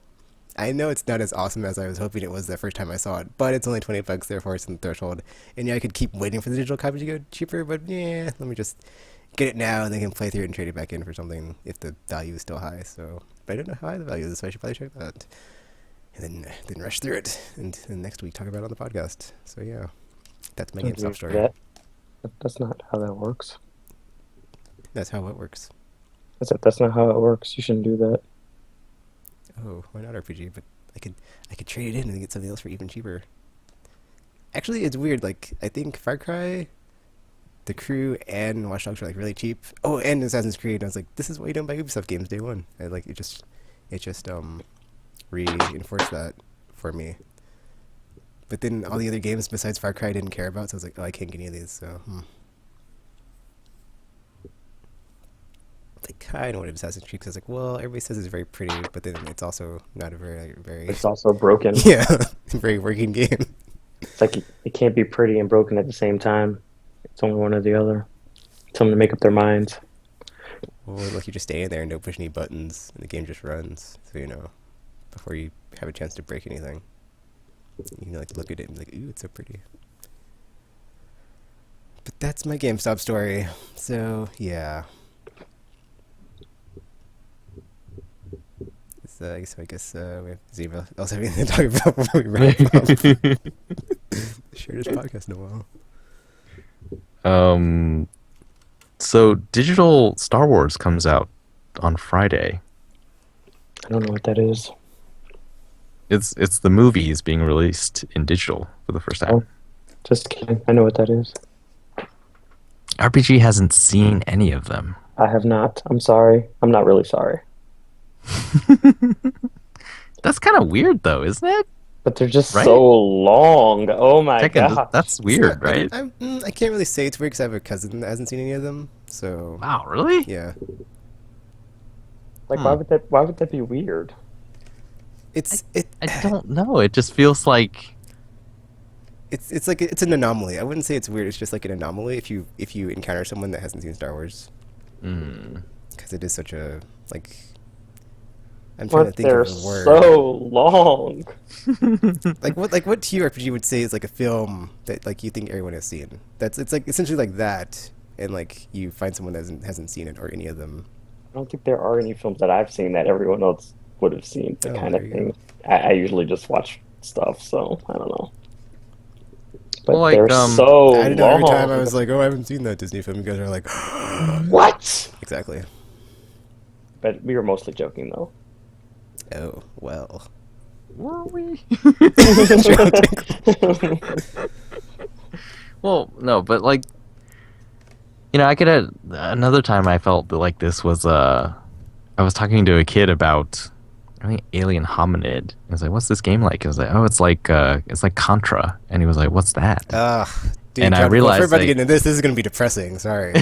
S1: I know it's not as awesome as I was hoping it was the first time I saw it, but it's only $20, therefore it's in the threshold. And yeah, I could keep waiting for the digital copy to go cheaper, but yeah, let me just get it now, and they can play through it and trade it back in for something if the value is still high. So, but I don't know how high the value is, so I should probably check that. And then rush through it, and next week talk about it on the podcast. So yeah, that's my
S2: Don't do
S1: GameStop story.
S2: That's not how that works.
S1: That's how it works.
S2: That's not how it works. You shouldn't do that.
S1: Oh, why not RPG? But I could trade it in and get something else for even cheaper. Actually, it's weird. Like I think Far Cry, The Crew, and Watch Dogs are like really cheap. Oh, and Assassin's Creed. And I was like, this is why you don't buy Ubisoft games day one. And like it just reinforced that for me. But then all the other games besides Far Cry I didn't care about, so I was like, oh, I can't get any of these. So I kind of wanted Assassin's Creed because I was like, well, everybody says it's very pretty, but then it's also not a very
S2: It's also broken.
S1: yeah, very working game.
S2: It's like it can't be pretty and broken at the same time. It's only one or the other. Tell them to make up their minds.
S1: Well, like you just stay in there and don't push any buttons, and the game just runs. So before you have a chance to break anything, you can like look at it and be like, ooh, it's so pretty. But that's my GameStop story. So yeah. I guess we have Ziva else have anything to talk about before we wrap up. Share this podcast in a while.
S3: So digital Star Wars comes out on Friday.
S2: I don't know what that is.
S3: It's the movies being released in digital for the first time.
S2: Oh, just kidding. I know what that is.
S3: RPG hasn't seen any of them.
S2: I have not. I'm sorry. I'm not really sorry.
S3: That's kind of weird, though, isn't it?
S2: But they're just
S3: Right?
S2: so long. Oh my god.
S3: That's weird, right?
S1: I can't really say it's weird because I have a cousin that hasn't seen any of them. So
S3: Wow, really?
S1: yeah,
S2: Like why would that be weird?
S3: I don't know. It just feels like
S1: it's like it's an anomaly. I wouldn't say it's weird. It's just like an anomaly if you encounter someone that hasn't seen Star Wars, because it is such a like. I'm trying to think
S2: They're
S1: of a word.
S2: so long.
S1: What to you RPG would say is like a film that like you think everyone has seen. It's like essentially like that, and like you find someone that hasn't seen it or any of them.
S2: I don't think there are any films that I've seen that everyone else would have seen. The kind of
S1: there you
S2: thing. I usually just watch stuff, so I don't know. But
S3: Well, like,
S2: they're so
S1: I don't know. Every
S2: long.
S1: time I was like, "Oh, I haven't seen that Disney film," you guys are like,
S2: What?
S1: "Exactly."
S2: But we were mostly joking, though.
S1: Oh well.
S3: were we? Well, no, but like, I could have another time I felt that like this was I was talking to a kid about I think Alien Hominid. I was like, "What's this game like?" I was like, "Oh, it's like Contra," and he was like, "What's that?"
S1: Dude,
S3: And I
S1: John,
S3: realized,
S1: if we're about to
S3: like-
S1: get into this is going to be depressing. Sorry.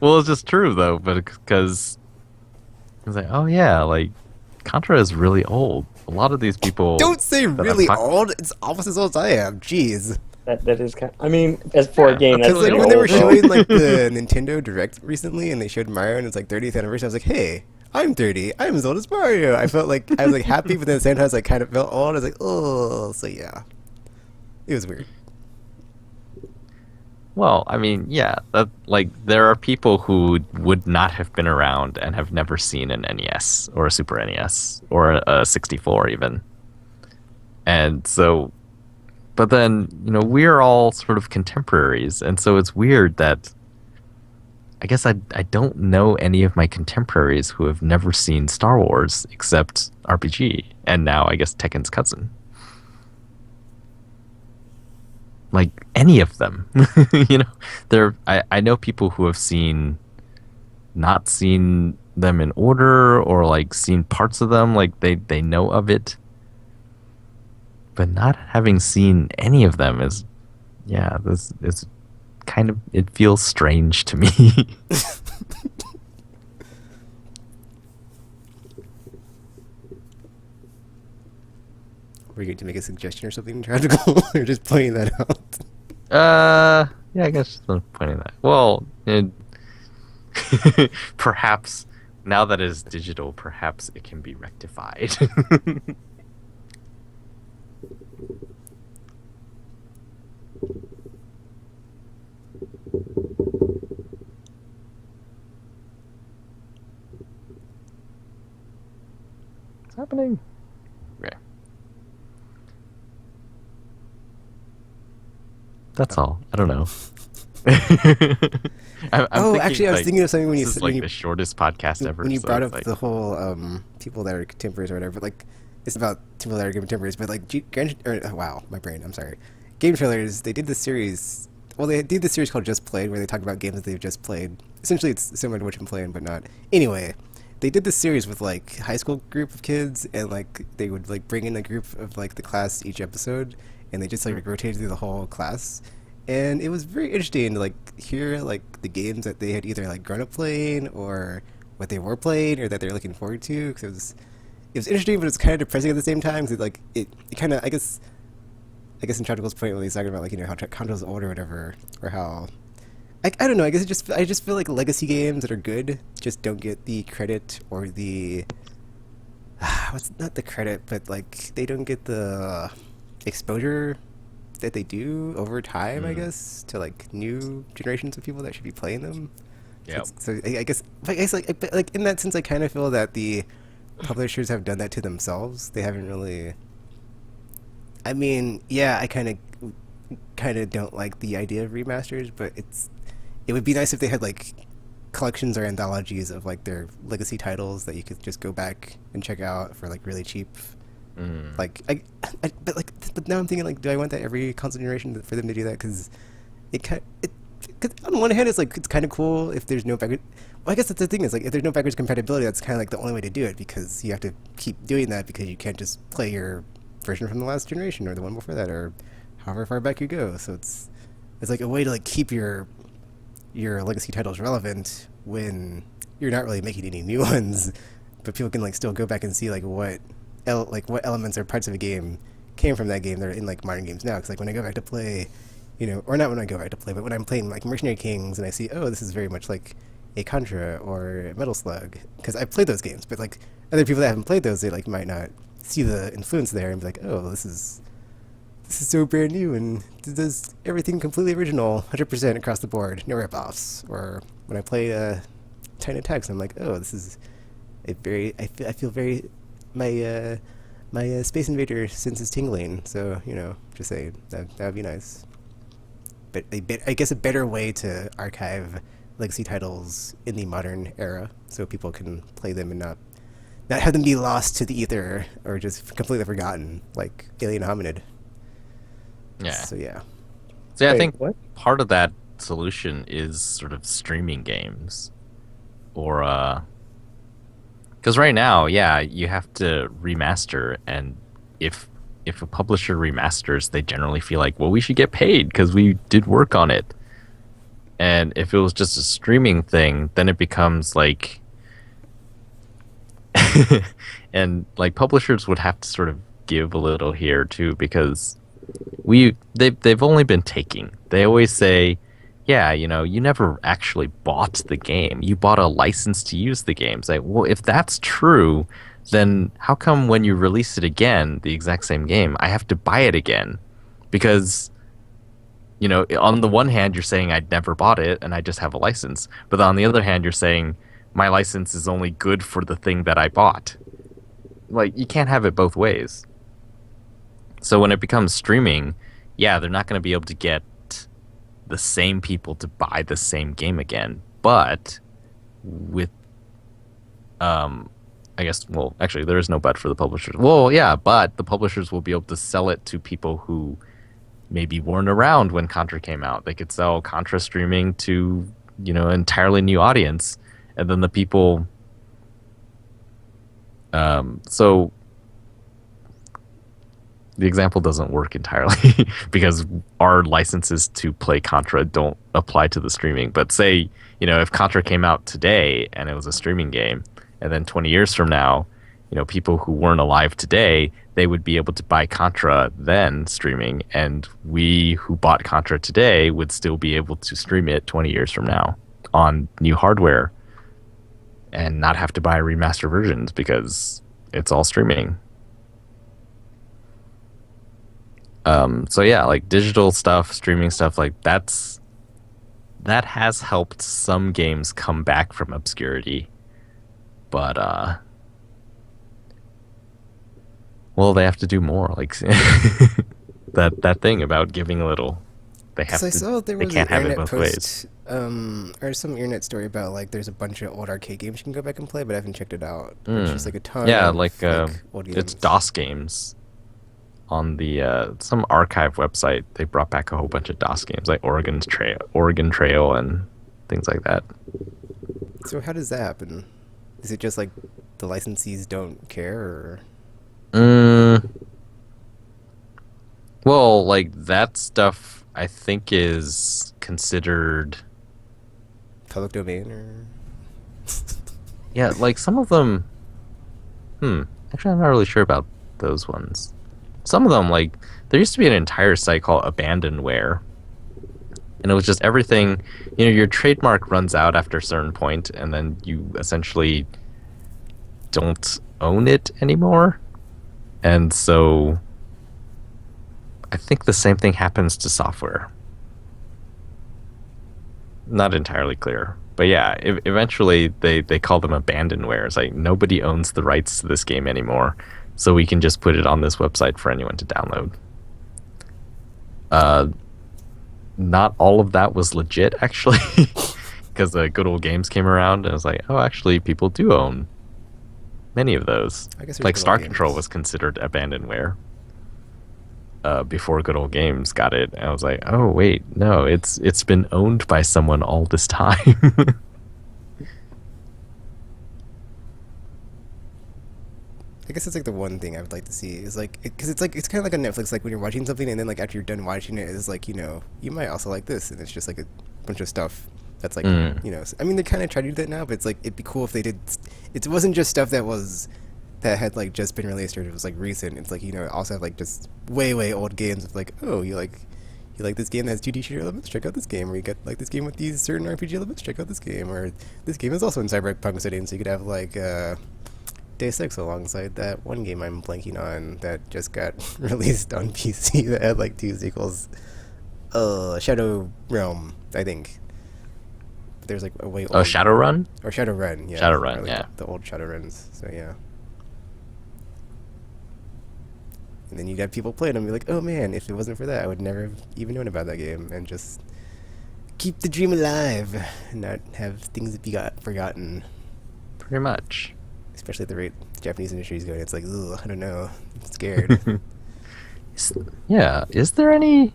S3: Well, it's just true though, but because I was like, "Oh yeah, like Contra is really old." A lot of these people
S1: Don't say
S3: that I'm
S1: really
S3: talking-
S1: old. It's almost as old as I am. Jeez.
S2: That is kind. I mean, as for a game, that's
S1: Because like
S3: really
S1: when they were
S2: old, though.
S1: showing like the Nintendo Direct recently, and they showed Mario, and it's like 30th anniversary. I was like, hey, I'm 30. I'm as old as Mario. I felt like I was like happy, but then at the same time, I was like kind of felt old. I was like, oh, so yeah, it was weird.
S3: Well, I mean, yeah, like there are people who would not have been around and have never seen an NES or a Super NES or a 64 even. And so, but then, we're all sort of contemporaries, and so it's weird that I guess I don't know any of my contemporaries who have never seen Star Wars except RPG, and now I guess Tekken's cousin. Like any of them, I know people who have not seen them in order, or like seen parts of them, like they know of it, but not having seen any of them is, yeah, this is kind of, it feels strange to me.
S1: Were you going to make a suggestion or something tragical, or just pointing that out?
S3: Yeah, I guess I'm pointing that. Well, perhaps now that it is digital, perhaps it can be rectified. What's happening? Okay. That's all. I don't know. I'm thinking,
S1: actually, I was thinking of something when you
S3: this
S1: said
S3: is like the shortest podcast ever.
S1: when you
S3: so
S1: brought
S3: it's
S1: up
S3: like,
S1: the whole people that are contemporaries or whatever. But like, it's about people that are contemporaries. But like, wow, my brain. I'm sorry. Game trailers. They did this series. Well, they did this series called Just Played, where they talk about games that they've just played. Essentially, it's similar to what I'm playing, but not. Anyway, they did this series with like high school group of kids, and like they would like bring in a group of like the class each episode, and they just like rotated through the whole class. And it was very interesting to like hear like the games that they had either like grown up playing, or what they were playing, or that they're looking forward to. Because it was interesting, but it's kind of depressing at the same time. Cause it kind of, I guess in Trout's point when he's talking about like how Contro's old or whatever, or how I don't know. I guess I just feel like legacy games that are good just don't get the credit, or the what's not the credit, but like they don't get the exposure that they do over time, I guess, to like new generations of people that should be playing them.
S3: yeah.
S1: So I guess like in that sense, I kind of feel that the publishers have done that to themselves. They haven't really. I mean, yeah, I kind of don't like the idea of remasters, but it would be nice if they had like collections or anthologies of like their legacy titles that you could just go back and check out for like really cheap. Like but now I'm thinking like, do I want that every console generation for them to do that? Because cause on the one hand, it's kind of cool if there's no backward. Well, I guess that's the thing is like if there's no backwards compatibility, that's kind of like the only way to do it, because you have to keep doing that, because you can't just play your version from the last generation or the one before that, or however far back you go. So it's like a way to like keep your legacy titles relevant when you're not really making any new ones, but people can like still go back and see like what elements or parts of a game came from that game that are in like modern games now. Because like when I go back to play, or not when I go back to play, but when I'm playing like Mercenary Kings and I see, oh, this is very much like a Contra or Metal Slug, because I played those games, but like other people that haven't played those, they like might not see the influence there and be like, oh, this is so brand new and does everything completely original, 100% across the board, no ripoffs. Or when I play Titan Attacks, I'm like, oh, this is I feel very my Space Invader sense is tingling. So just saying that would be nice. But I guess a better way to archive legacy titles in the modern era, so people can play them and not have them be lost to the ether or just completely forgotten, like Alien Hominid.
S3: Yeah.
S1: So yeah.
S3: See, I
S2: Wait,
S3: think
S2: what?
S3: part of that solution is sort of streaming games, or because right now, yeah, you have to remaster, and if a publisher remasters, they generally feel like, well, we should get paid because we did work on it. And if it was just a streaming thing, then it becomes like, and like publishers would have to sort of give a little here too, because they've only been taking. They always say, yeah, you never actually bought the game. You bought a license to use the game. It's like, well, if that's true, then how come when you release it again, the exact same game, I have to buy it again? Because on the one hand, you're saying I'd never bought it and I just have a license. But on the other hand, you're saying my license is only good for the thing that I bought. Like, you can't have it both ways. So when it becomes streaming, yeah, they're not going to be able to get the same people to buy the same game again. But with, I guess, well, actually, there is no but for the publishers. Well, yeah, but the publishers will be able to sell it to people who maybe weren't around when Contra came out. They could sell Contra streaming to, an entirely new audience. And then the people... so the example doesn't work entirely because our licenses to play Contra don't apply to the streaming. But say, if Contra came out today and it was a streaming game, and then 20 years from now, people who weren't alive today, they would be able to buy Contra then streaming, and we who bought Contra today would still be able to stream it 20 years from now on new hardware and not have to buy remaster versions because it's all streaming. So yeah, like digital stuff, streaming stuff, like that has helped some games come back from obscurity. But well, they have to do more. Like that thing about giving a little. They have to.
S1: Saw there
S3: they
S1: was
S3: can't
S1: an
S3: have it
S1: internet
S3: both ways.
S1: or some internet story about like there's a bunch of old arcade games you can go back and play, but I haven't checked it out. It's just like a ton.
S3: Yeah,
S1: of,
S3: like
S1: old
S3: it's
S1: games.
S3: DOS games. On the some archive website, they brought back a whole bunch of DOS games like Oregon Trail, and things like that.
S1: So how does that happen? Is it just like the licensees don't care, or?
S3: Well, like that stuff, I think is considered
S1: Public domain, or?
S3: yeah, like some of them. Actually, I'm not really sure about those ones. Some of them, like, there used to be an entire site called Abandonware, and it was just everything, your trademark runs out after a certain point, and then you essentially don't own it anymore. And so I think the same thing happens to software. Not entirely clear. But yeah, eventually they call them abandonware. It's like nobody owns the rights to this game anymore. So we can just put it on this website for anyone to download. Not all of that was legit, actually, because the Good Old Games came around, and I was like, oh, actually, people do own many of those.
S1: I guess there's
S3: like
S1: Good
S3: Star
S1: Old
S3: Control
S1: Games.
S3: was considered abandonware before Good Old Games got it. And I was like, oh, wait, no, it's been owned by someone all this time.
S1: I guess it's like the one thing I would like to see is like, because it's kind of like on Netflix, like when you're watching something and then like after you're done watching it, it's like, you might also like this, and it's just like a bunch of stuff that's like, I mean, they kind of try to do that now, but it's like, it'd be cool if they did, it wasn't just stuff that had like just been released or it was like recent. It's like, also have like just way old games of like, oh, you like this game that has 2D shooter elements, check out this game. Or you get like this game with these certain RPG elements, check out this game. Or this game is also in cyberpunk setting, so you could have like Deus Ex alongside that one game I'm blanking on that just got released on PC that had like 2 sequels. Shadow Realm, I think. But there's like a way old...
S3: Oh, Shadowrun?
S1: Or Shadowrun, yeah.
S3: Shadowrun,
S1: like
S3: yeah.
S1: The old Shadowruns, so yeah. And then you'd have people play it and be like, oh man, if it wasn't for that, I would never have even known about that game. And just keep the dream alive and not have things be forgotten.
S3: Pretty much.
S1: Especially at the rate the Japanese industry is going. It's like, ugh, I don't know. I'm scared.
S3: Is there any...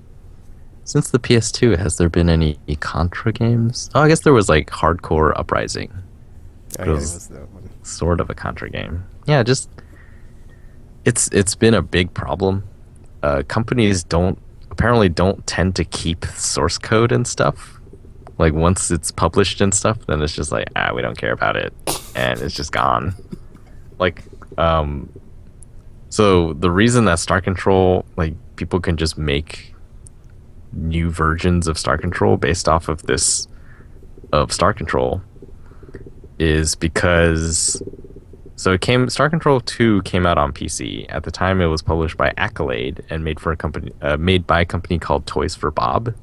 S3: Since the PS2, has there been any Contra games? Oh, I guess there was like Hardcore Uprising.
S1: Oh, yeah,
S3: It was
S1: that one.
S3: sort of a Contra game. Yeah, just... It's been a big problem. Companies apparently don't tend to keep source code and stuff. Like once it's published and stuff, then it's just like, we don't care about it, and it's just gone. Like, so the reason that Star Control, like people can just make new versions of Star Control based off of Star Control is because. So Star Control 2 came out on PC. At the time, it was published by Accolade and made by a company called Toys for Bob.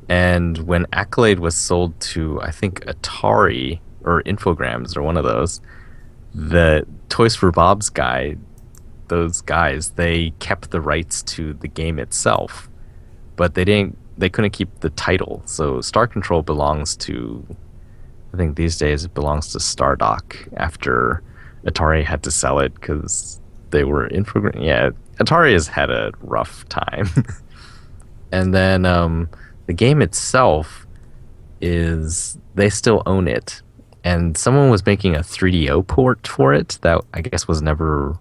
S3: And when Accolade was sold to, I think, Atari or Infogrames or one of those, the Toys for Bob's guy, those guys, they kept the rights to the game itself, but they couldn't keep the title. So Star Control belongs to, I think these days it belongs to Stardock after Atari had to sell it because they were Infogrames. Yeah, Atari has had a rough time. And then the game itself is they still own it, and someone was making a 3DO port for it that I guess was never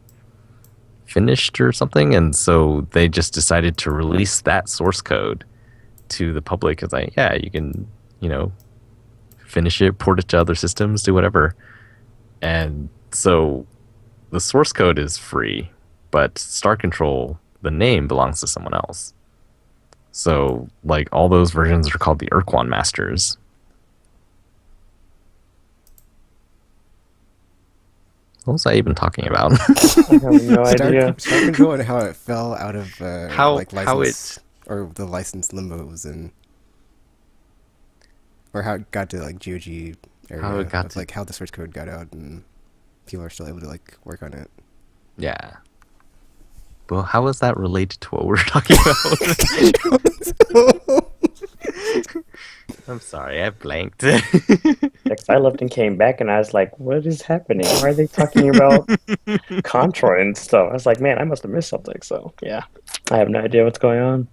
S3: finished or something, and so they just decided to release that source code to the public. It's like, yeah, you can, finish it, port it to other systems, do whatever. And so the source code is free, but Star Control, the name, belongs to someone else. So, like, all those versions are called the Urquan Masters. What was I even talking about?
S2: I have no idea.
S1: Star Control and how it fell out of
S3: How
S1: license, or the license limbo it was in, or how it got to like GOG area,
S3: How it got
S1: of,
S3: to-
S1: like how the source code got out and people are still able to like work on it.
S3: Yeah. Well, how is that related to what we're talking about? I'm sorry, I blanked.
S2: Next, I left and came back, and I was like, "What is happening? Why are they talking about Contra and stuff?" I was like, "Man, I must have missed something." So yeah, I have no idea what's going on.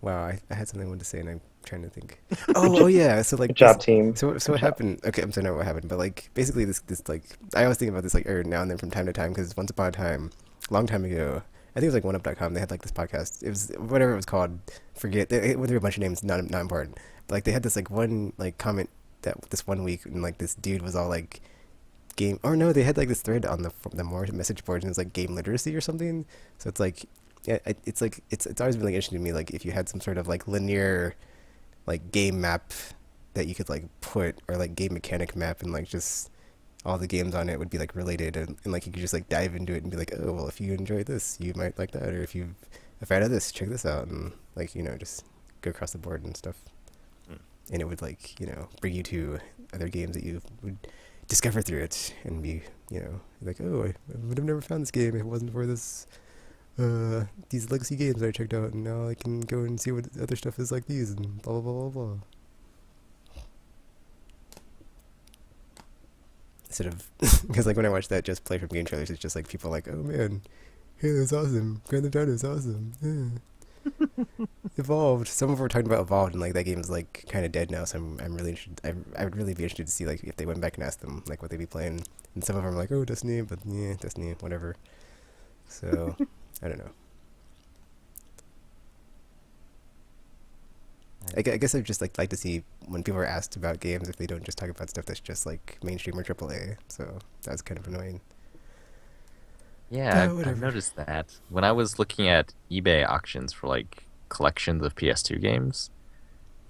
S1: Wow, I had something I wanted to say and I'm trying to think. Oh yeah, so like
S2: Good job, team.
S1: So what happened? Okay, I'm sorry, not what happened, but like basically this like I always think about this like every now and then from time to time because once upon a time, a long time ago, I think it was like OneUp.com. They had like this podcast. It was whatever it was called. Forget. There were a bunch of names, not important. But like they had this like one like comment that this one week and like this dude was all like game. Or no, they had like this thread on the more message boards and it was like game literacy or something. So it's like yeah, it's like it's always been like interesting to me like if you had some sort of like linear like game map that you could like put or like game mechanic map and like just all the games on it would be like related and like you could just like dive into it and be like, oh well, if you enjoy this you might like that, or if you've a fan of this, check this out, and like just go across the board and stuff. And it would like bring you to other games that you would discover through it and be like, oh, I would have never found this game if it wasn't for this these legacy games that I checked out, and now I can go and see what other stuff is like these and blah blah blah blah blah. Instead of because like when I watch that just play from game trailers, it's just like people like, oh man, Halo's awesome, Grand Theft Auto's awesome, yeah. Evolved. Some of them were talking about Evolved, and like that game's like kind of dead now. So I'm really interested. I would really be interested to see like if they went back and asked them like what they'd be playing. And some of them are like, oh, Destiny, but yeah, Destiny, whatever. So I don't know. I guess I'd just like to see when people are asked about games if they don't just talk about stuff that's just like mainstream or AAA. So that's kind of annoying.
S3: Yeah, I've
S1: whatever.
S3: noticed that. When I was looking at eBay auctions for like collections of PS2 games,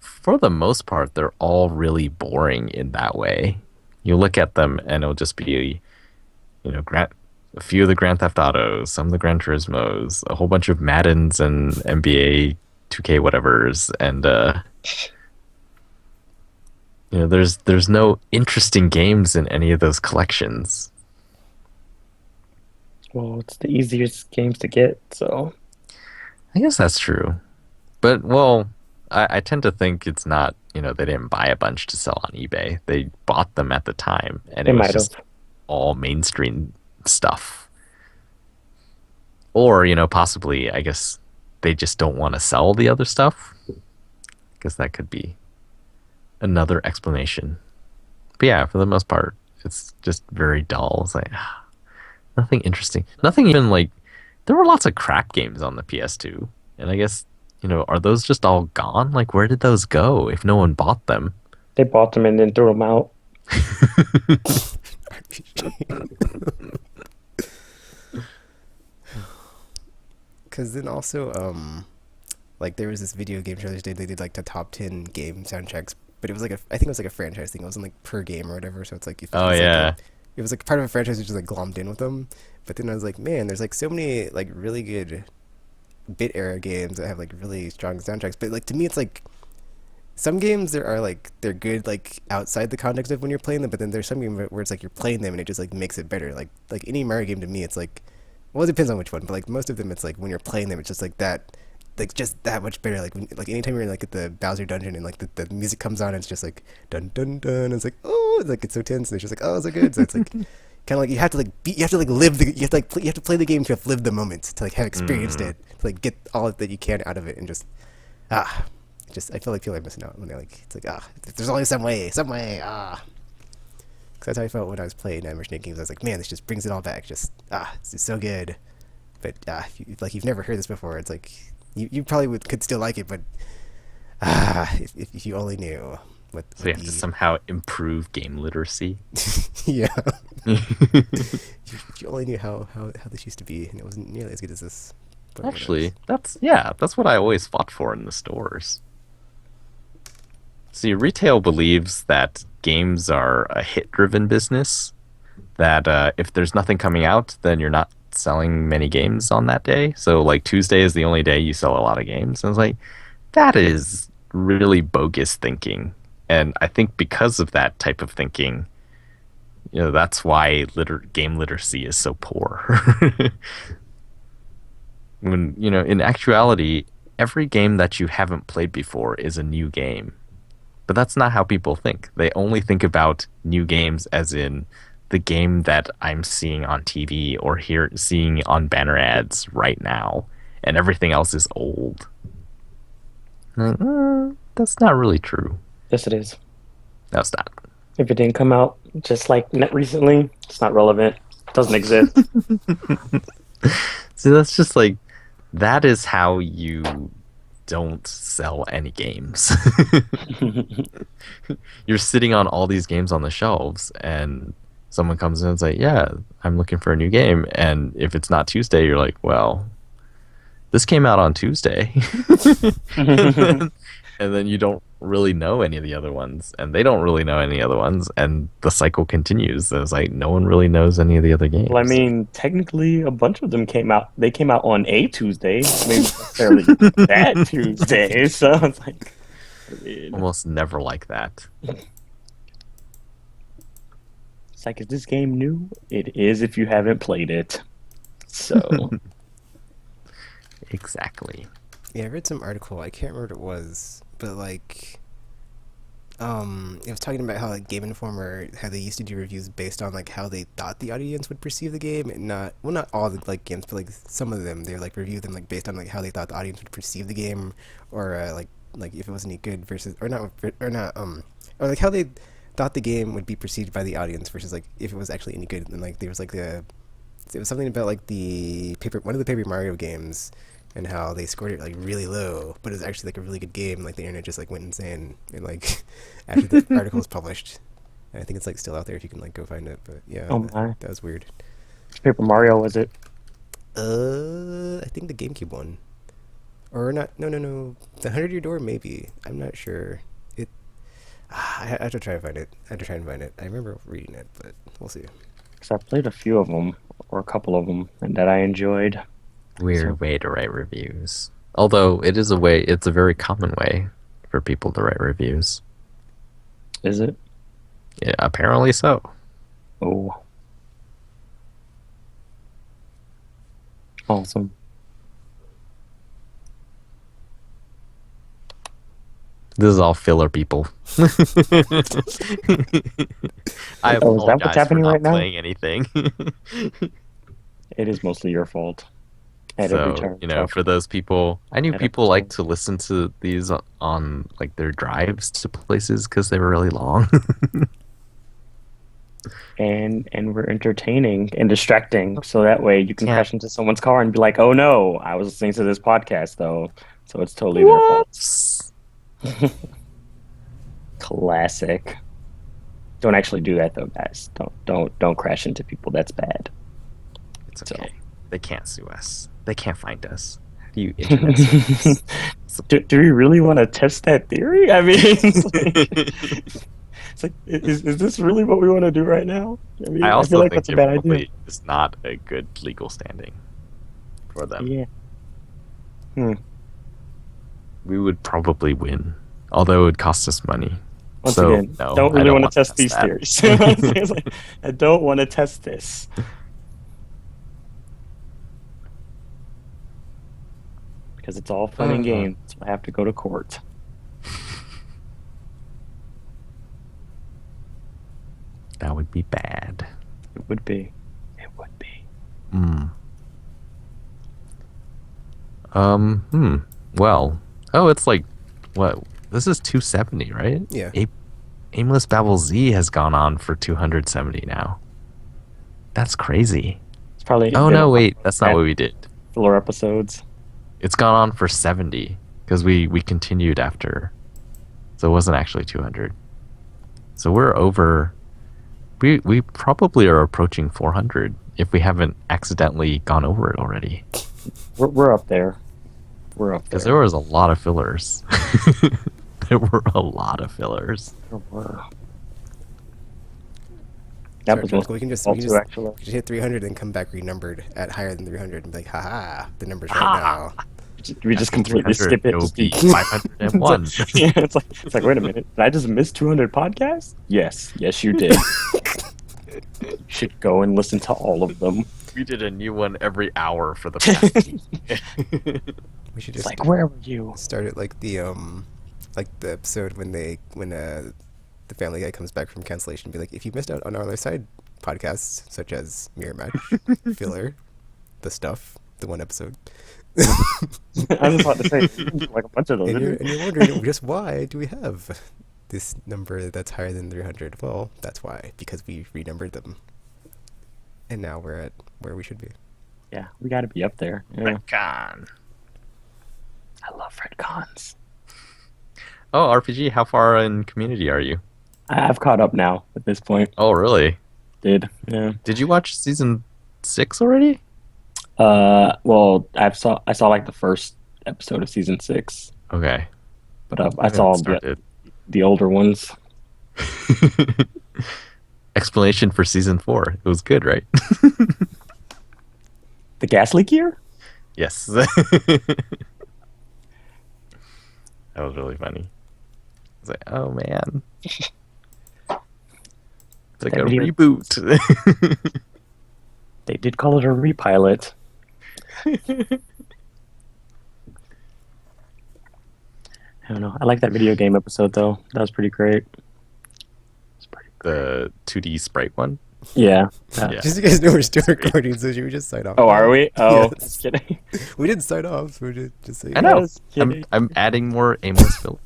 S3: for the most part, they're all really boring in that way. You look at them and it'll just be, a few of the Grand Theft Autos, some of the Gran Turismos, a whole bunch of Maddens and NBA 2K whatevers, and there's no interesting games in any of those collections.
S2: Well, it's the easiest games to get, so
S3: I guess that's true. But, well, I tend to think it's not, they didn't buy a bunch to sell on eBay. They bought them at the time, and
S2: they
S3: it was
S2: might
S3: just
S2: have.
S3: all mainstream stuff. Or, possibly, I guess, they just don't want to sell the other stuff. I guess that could be another explanation. But yeah, for the most part, it's just very dull. It's like, nothing interesting. Nothing even like, there were lots of crap games on the PS2. And I guess, are those just all gone? Like, where did those go if no one bought them?
S2: They bought them and then threw them out.
S1: Because then also, like there was this video game trailer today. They did like the top 10 game soundtracks, but it was like I think it was like a franchise thing. It wasn't like per game or whatever. So it's like
S3: Oh,
S1: it's
S3: yeah.
S1: like it was like part of a franchise which is like glommed in with them. But then I was like, man, there's like so many like really good bit era games that have like really strong soundtracks. But like to me, it's like some games there are like they're good like outside the context of when you're playing them, but then there's some games where it's like you're playing them and it just like makes it better. Like any Mario game to me, it's like, well, it depends on which one, but like most of them, it's like when you're playing them, it's just like that, like just that much better. Like like anytime you're in like at the Bowser dungeon and like the music comes on, and it's just like dun dun dun. And it's like, oh, it's like it's so tense, and it's just like, oh, so good. So it's like kind of like you have to like you have to like live the, you have to like you have to play the game to have lived the moment, to like have experienced it, to like get all that you can out of it, and just just I feel like people are missing out when they're like, it's like, there's only some way, because that's how I felt when I was playing Mercenary games. I was like, man, this just brings it all back. Just it's just so good. But if you've never heard this before, it's like you probably could still like it, but if you only knew what.
S3: So you have to somehow improve game literacy.
S1: Yeah. If you only knew how this used to be, and it wasn't nearly as good as this.
S3: Actually, that's what I always fought for in the stores. See, retail believes that games are a hit-driven business, that if there's nothing coming out, then you're not selling many games on that day. So, like, Tuesday is the only day you sell a lot of games. And it's like, that is really bogus thinking. And I think because of that type of thinking, that's why game literacy is so poor. When, in actuality, every game that you haven't played before is a new game. But that's not how people think. They only think about new games as in the game that I'm seeing on TV or seeing on banner ads right now, and everything else is old. That's not really true.
S2: Yes, it is.
S3: No, it's not.
S2: If it didn't come out just like recently, it's not relevant. It doesn't exist.
S3: See, that's just like, that is how you don't sell any games. You're sitting on all these games on the shelves, and someone comes in and is like, yeah, I'm looking for a new game. And if it's not Tuesday, you're like, well, this came out on Tuesday. And then you don't really know any of the other ones, and they don't really know any other ones, and the cycle continues. It's like no one really knows any of the other games.
S2: Well, I mean, technically, a bunch of them came out. They came out on a Tuesday, maybe necessarily that Tuesday. So it's like
S3: almost never like that.
S2: It's like, is this game new? It is if you haven't played it. So
S3: exactly.
S1: Yeah, I read some article. I can't remember what it was, but like, it was talking about how like Game Informer, how they used to do reviews based on like how they thought the audience would perceive the game, and not all the like games, but like some of them they like review them like based on like how they thought the audience would perceive the game, or like if it was any good versus or like how they thought the game would be perceived by the audience versus like if it was actually any good. And like there was like it was something about like one of the Paper Mario games, and how they scored it like really low, but it was actually like a really good game. And, like the internet just like went insane, and like after the article was published, and I think it's like still out there if you can like go find it. But yeah, that was weird.
S2: Which Paper Mario was it?
S1: I think the GameCube one, or not? No, the 100-Year Door maybe. I'm not sure. I have to try to find it. I remember reading it, but we'll see.
S2: Because I played a few of them, or a couple of them, and that I enjoyed.
S3: Weird way to write reviews. Although it's a very common way for people to write reviews.
S2: Is it?
S3: Yeah, apparently so.
S2: Oh. Awesome.
S3: This is all filler, people. I apologize
S2: is that what's happening
S3: for not
S2: right now?
S3: playing anything.
S2: It is mostly your fault.
S3: So, for those people, I knew people like to listen to these on like their drives to places because they were really long.
S2: and we're entertaining and distracting, so that way you can crash into someone's car and be like, "Oh no, I was listening to this podcast though," so it's totally their fault. Classic. Don't actually do that though, guys. Don't crash into people. That's bad.
S3: It's okay. So. They can't sue us. They can't find us. How do you internet sue us?
S2: Do we really want to test that theory? I mean, it's like is this really what we want to do right now? I mean,
S3: I also
S2: feel like
S3: think
S2: that's a bad idea.
S3: It's not a good legal standing for them.
S2: Yeah.
S3: We would probably win, although it would cost us money.
S2: Once
S3: So,
S2: again,
S3: no,
S2: don't
S3: I
S2: really
S3: don't
S2: want to test these
S3: that.
S2: theories. It's like, I don't want to test this. Because it's all fun and games. So I have to go to court.
S3: That would be bad.
S2: It would be. It would be.
S3: Well, it's like, what? This is 270, right?
S1: Yeah.
S3: Aimless Babble Z has gone on for 270 now. That's crazy.
S2: It's probably.
S3: Oh no, wait, that's not what we did.
S2: Filler episodes.
S3: It's gone on for 70 because we continued after, so it wasn't actually 200. So we're over. We probably are approaching 400 if we haven't accidentally gone over it already.
S2: We're up there. We're up there.
S3: Because there was a lot of fillers. There were a lot of fillers.
S2: There were.
S1: That
S2: That was
S1: we can just hit 300 and come back renumbered at higher than 300 and be like, haha, the number's right now.
S2: We just completely skip it.
S3: It would be 501.
S2: Yeah, it's like, wait a minute. Did I just miss 200 podcasts? Yes, you did. You should go and listen to all of them.
S3: We did a new one every hour for the past week.
S1: We should just
S2: where were you?
S1: start it like the episode when the Family Guy comes back from cancellation, be like, if you missed out on our other side podcasts such as Mirror Match, Filler, The Stuff, the one episode.
S2: I was about to say like a bunch of those.
S1: And you're wondering just why do we have this number that's higher than 300? Well, that's why, because we renumbered them, and now we're at where we should be.
S2: Yeah, we got to be up there. Yeah.
S3: Retcon.
S2: I love retcons.
S3: Oh, RPG, how far in community are you?
S2: I've caught up now at this point.
S3: Oh, really?
S2: Yeah.
S3: Did you watch season 6 already?
S2: Well, I saw like the first episode of season 6.
S3: Okay.
S2: But I saw the older ones.
S3: Explanation for season 4. It was good, right?
S2: The gas leak year?
S3: Yes. That was really funny. It's like, oh man. It's like a reboot.
S2: They did call it a repilot. I don't know. I like that video game episode though. That was pretty great.
S3: The 2D sprite one?
S2: Yeah.
S3: Yeah.
S1: Just so you guys know we're still recording, so should we just sign off?
S2: Oh, are we? Oh,
S1: Yes.
S2: kidding.
S1: We didn't sign off, so we're just saying.
S3: I know.
S2: Yes, kidding.
S3: I'm adding more aimless filler.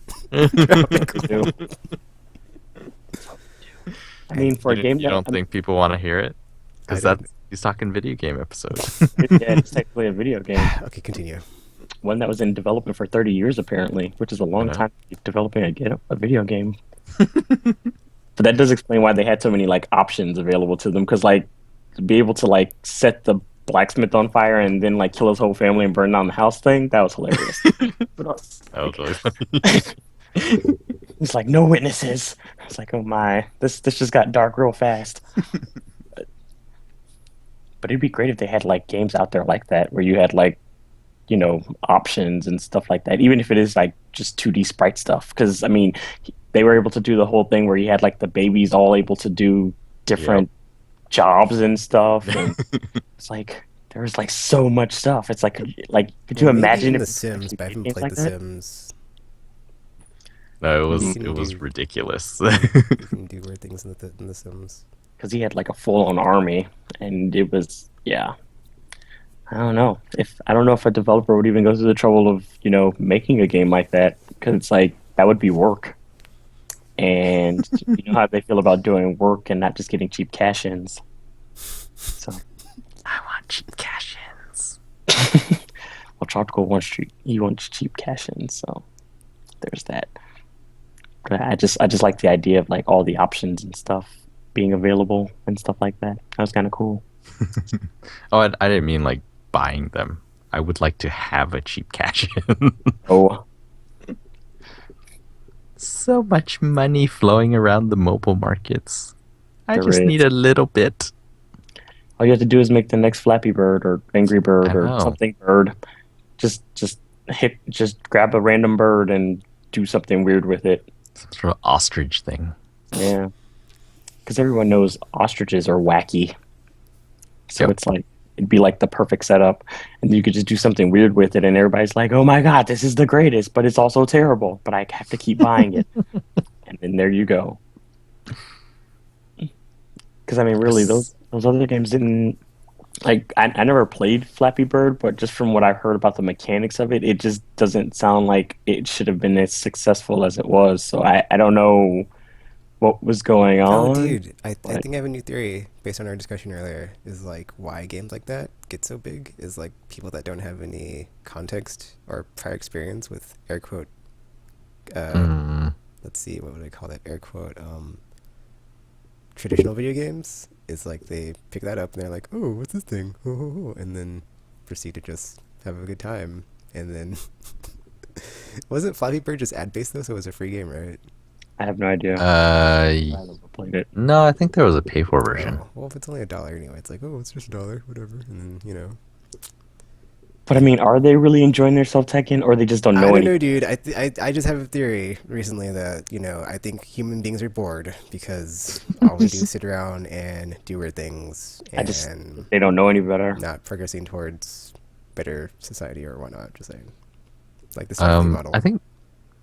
S2: I mean, for a game
S3: you don't think people want to hear it? Because
S1: I don't-
S3: he's talking video game episode.
S2: yeah, it's technically a video game.
S1: Okay, continue.
S2: One that was in development for 30 years, apparently, which is a long
S3: know.
S2: time to be developing a video game. But that does explain why they had so many like options available to them. Because like to be able to like set the blacksmith on fire and then like kill his whole family and burn down the house thing, that was hilarious. But
S3: That was really funny.
S2: it's like no witnesses. It's like, oh my, this just got dark real fast. But it'd be great if they had like games out there like that where you had like, you know, options and stuff like that, even if it is like just 2D sprite stuff. Because I mean, they were able to do the whole thing where you had like the babies all able to do different jobs and stuff. And it's like there was like so much stuff. It's like could you imagine
S1: if
S2: if
S1: The Sims? But I haven't
S2: games
S1: played
S2: like
S1: The
S2: that?
S1: Sims.
S3: No,
S1: You
S3: it
S1: can
S3: was
S1: do-
S3: ridiculous.
S1: You can do weird things in the Sims.
S2: Because he had like a full-on army, and it was I don't know if a developer would even go through the trouble of making a game like that, because it's like that would be work, and you know how they feel about doing work and not just getting cheap cash-ins. So
S3: I want cheap cash-ins.
S2: well, Tropical wants cheap cash-ins, so there's that. But I just like the idea of like all the options and stuff being available and stuff like that. That was kind of cool.
S3: Oh, I didn't mean like buying them. I would like to have a cheap cash-in.
S2: Oh,
S3: So much money flowing around the mobile markets. I
S2: There
S3: just
S2: is.
S3: need a little bit.
S2: all you have to do is make the next Flappy Bird or Angry Bird
S3: I
S2: or
S3: know.
S2: something bird. Just just grab a random bird and do something weird with it.
S3: Some sort of ostrich thing.
S2: Yeah, because everyone knows ostriches are wacky, so
S3: Yep.
S2: it's like it'd be like the perfect setup, and you could just do something weird with it, and everybody's like, "Oh my god, this is the greatest!" But it's also terrible. But I have to keep buying it, and then there you go. Because I mean, really,
S3: Yes.
S2: those other games didn't like. I never played Flappy Bird, but just from what I've heard about the mechanics of it, it just doesn't sound like it should have been as successful as it was. So I don't know what was going
S1: Oh,
S2: on,
S1: dude, I
S2: but
S1: think I have a new theory based on our discussion earlier. Is like why games like that get so big is like people that don't have any context or prior experience with air quote. Uh,
S3: Mm,
S1: let's see, what would I call that? Air quote. Traditional video games is like they pick that up and they're like, oh, what's this thing? And then proceed to just have a good time. And then wasn't Flappy Bird just ad based though, so it was a free game, right?
S2: I have no idea. I
S3: y-
S2: never played it.
S3: no, I think there was a pay for version.
S1: Oh, well, if it's only $1 anyway, it's like, oh, it's just $1, whatever. And then
S2: But I mean, are they really enjoying themselves, Tekken, or they just don't
S1: I
S2: know
S1: don't
S2: any?
S1: know, dude. I just have a theory recently that I think human beings are bored because all we do is sit around and do weird things
S2: I just
S1: and
S2: they don't know any better.
S1: not progressing towards better society or whatnot. Just saying, like the Starfleet
S3: I
S1: model.
S3: think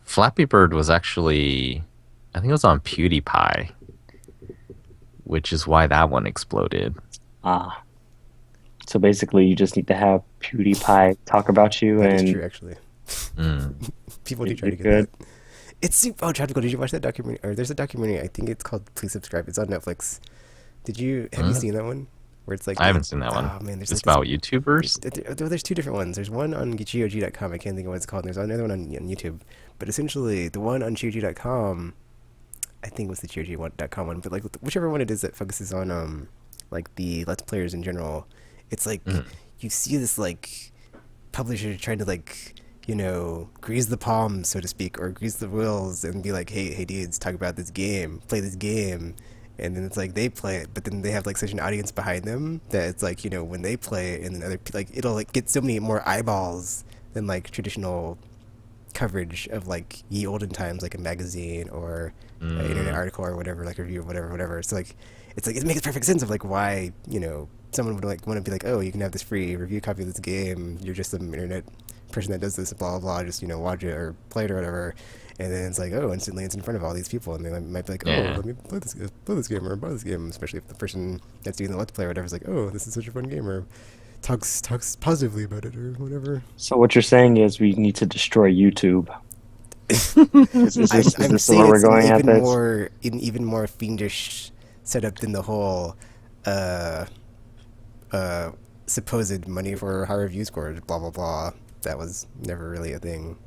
S3: Flappy Bird was actually, I think it was on PewDiePie, which is why that one exploded.
S2: Ah, so basically, you just need to have PewDiePie talk about you,
S1: That is true,
S2: and
S1: actually.
S3: Mm.
S1: People do try
S2: you're
S1: to get
S2: good.
S1: that. It's super. Oh, Tropical, did you watch that documentary? Or there's a documentary. I think it's called Please Subscribe. It's on Netflix. Have you
S3: Mm.
S1: seen that one? Where it's like
S3: I haven't seen that one.
S1: oh man, there's
S3: It's
S1: like this.
S3: about YouTubers.
S1: There's two different ones. There's one on GOG.com. I can't think of what it's called. And there's another one on YouTube. But essentially, the one on GOG.com, I think was the GOG.com one. But like whichever one it is that focuses on like the Let's Players in general, it's like
S3: Mm.
S1: you see this like publisher trying to like grease the palms, so to speak, or grease the wheels and be like, hey dudes, talk about this game, play this game. And then it's like they play it, but then they have like such an audience behind them that it's like when they play it and then like it'll like get so many more eyeballs than like traditional coverage of like ye olden times, like a magazine or an internet
S3: Mm.
S1: article or whatever, like a review of whatever. So like it's like it makes perfect sense of like why someone would like want to be like, oh, you can have this free review copy of this game. You're just some internet person that does this, blah blah blah. Just watch it or play it or whatever. And then it's like, oh, instantly it's in front of all these people, and they might be like, oh,
S3: Yeah.
S1: let me play this game or buy this game. Especially if the person that's doing the let's play or whatever is like, oh, this is such a fun game, or talks positively about it or whatever.
S2: So what you're saying is we need to destroy YouTube. Is
S1: I'm
S2: this where
S1: saying
S2: we're
S1: it's an
S2: going at
S1: even
S2: this?
S1: more fiendish setup than the whole uh supposed money for high review scores, blah blah blah. That was never really a thing.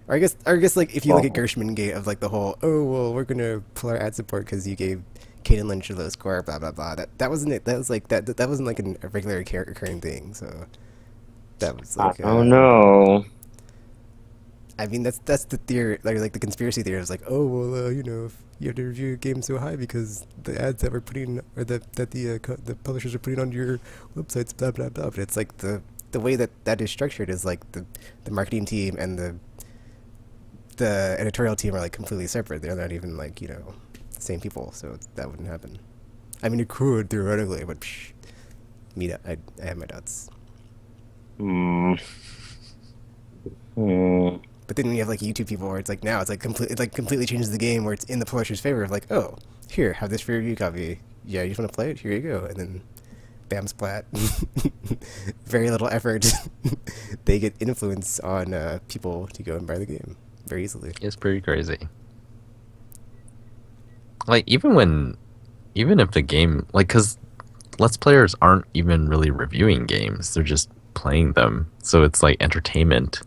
S1: Or I guess like if you look at
S2: Well,
S1: Gershman Gate of like the whole, oh well, we're gonna pull our ad support because you gave Kate and Lynch a low score, blah blah blah. That wasn't it. That was like that wasn't like a regular occurring thing. So that was
S2: I
S1: like
S2: don't know.
S1: I mean, that's the theory, like the conspiracy theory is like, oh well, if you have to review a game so high because the ads that we're putting or that the publishers are putting on your websites, blah blah blah. But it's like the way that is structured is like the marketing team and the editorial team are like completely separate. They're not even like the same people, so that wouldn't happen. I mean, it could theoretically, but I have my doubts.
S2: Hmm. Hmm.
S1: But then when you have like YouTube people where it's like now it's like completely changes the game where it's in the publisher's favor of like, oh, here, have this free review copy. Yeah, you just want to play it? Here you go. And then bam splat. Very little effort. They get influence on people to go and buy the game very easily.
S3: It's pretty crazy. Like even if the game, like, because Let's Players aren't even really reviewing games; they're just playing them. So it's like entertainment.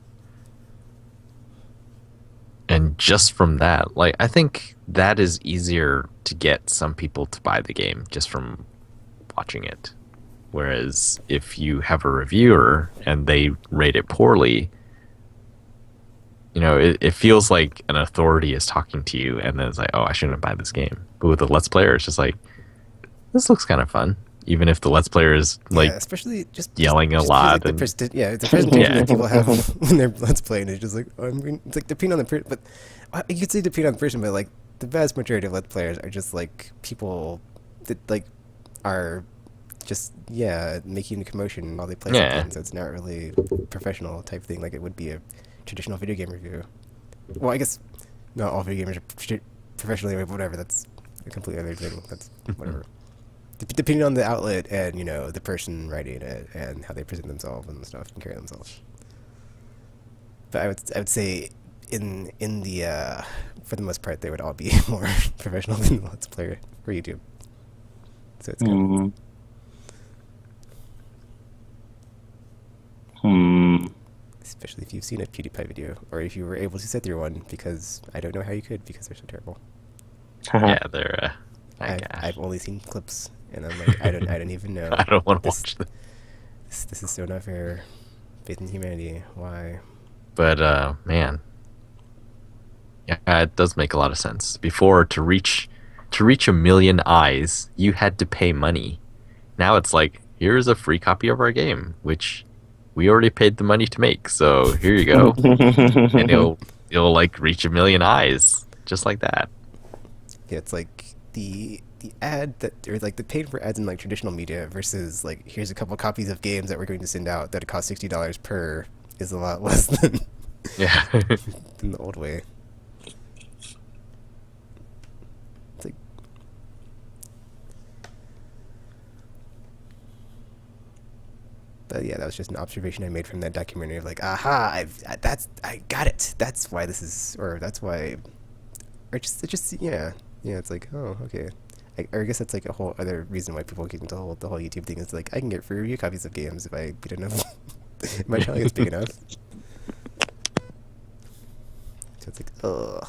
S3: And just from that, like, I think that is easier to get some people to buy the game just from watching it. Whereas if you have a reviewer and they rate it poorly, it feels like an authority is talking to you, and then it's like, oh, I shouldn't buy this game. But with a Let's Player, it's just like, this looks kind of fun. even if the Let's Player is like
S1: especially just
S3: yelling a lot.
S1: Like the presentation that people have when they're Let's Playing is just like, it's like depending on the person, but you could say depending on the person, but like the vast majority of Let's Players are just like people that like are just making a commotion while they play something, so it's not really professional type thing like it would be a traditional video game review. Well, I guess not all video gamers are professionally, or whatever. That's a completely other thing. That's whatever. Depending on the outlet and the person writing it and how they present themselves and stuff and carry themselves. But I would say in the for the most part they would all be more professional than the Let's Player for YouTube. So it's kind of. Especially if you've seen a PewDiePie video, or if you were able to sit through one, because I don't know how you could, because they're so terrible.
S3: Yeah, they're.
S1: I've only seen clips, and I'm like, I don't even know.
S3: I don't want to watch them.
S1: This is so not fair. Faith in humanity. Why?
S3: But man, yeah, it does make a lot of sense. Before, to reach 1 million eyes, you had to pay money. Now it's like, here's a free copy of our game, which we already paid the money to make, so here you go. And you'll like reach 1 million eyes just like that.
S1: Yeah, it's like the ad that, or like the paying for ads in like traditional media versus like, here's a couple copies of games that we're going to send out that it costs $60 per, is a lot less than than the old way. It's like, but yeah, that was just an observation I made from that documentary of like, aha, I got it. That's why this is, or that's why, or just it's like, oh, okay. Or I guess that's like a whole other reason why people get into the whole YouTube thing is like, I can get free review copies of games if I get enough. My channel gets big enough. So it's like, ugh.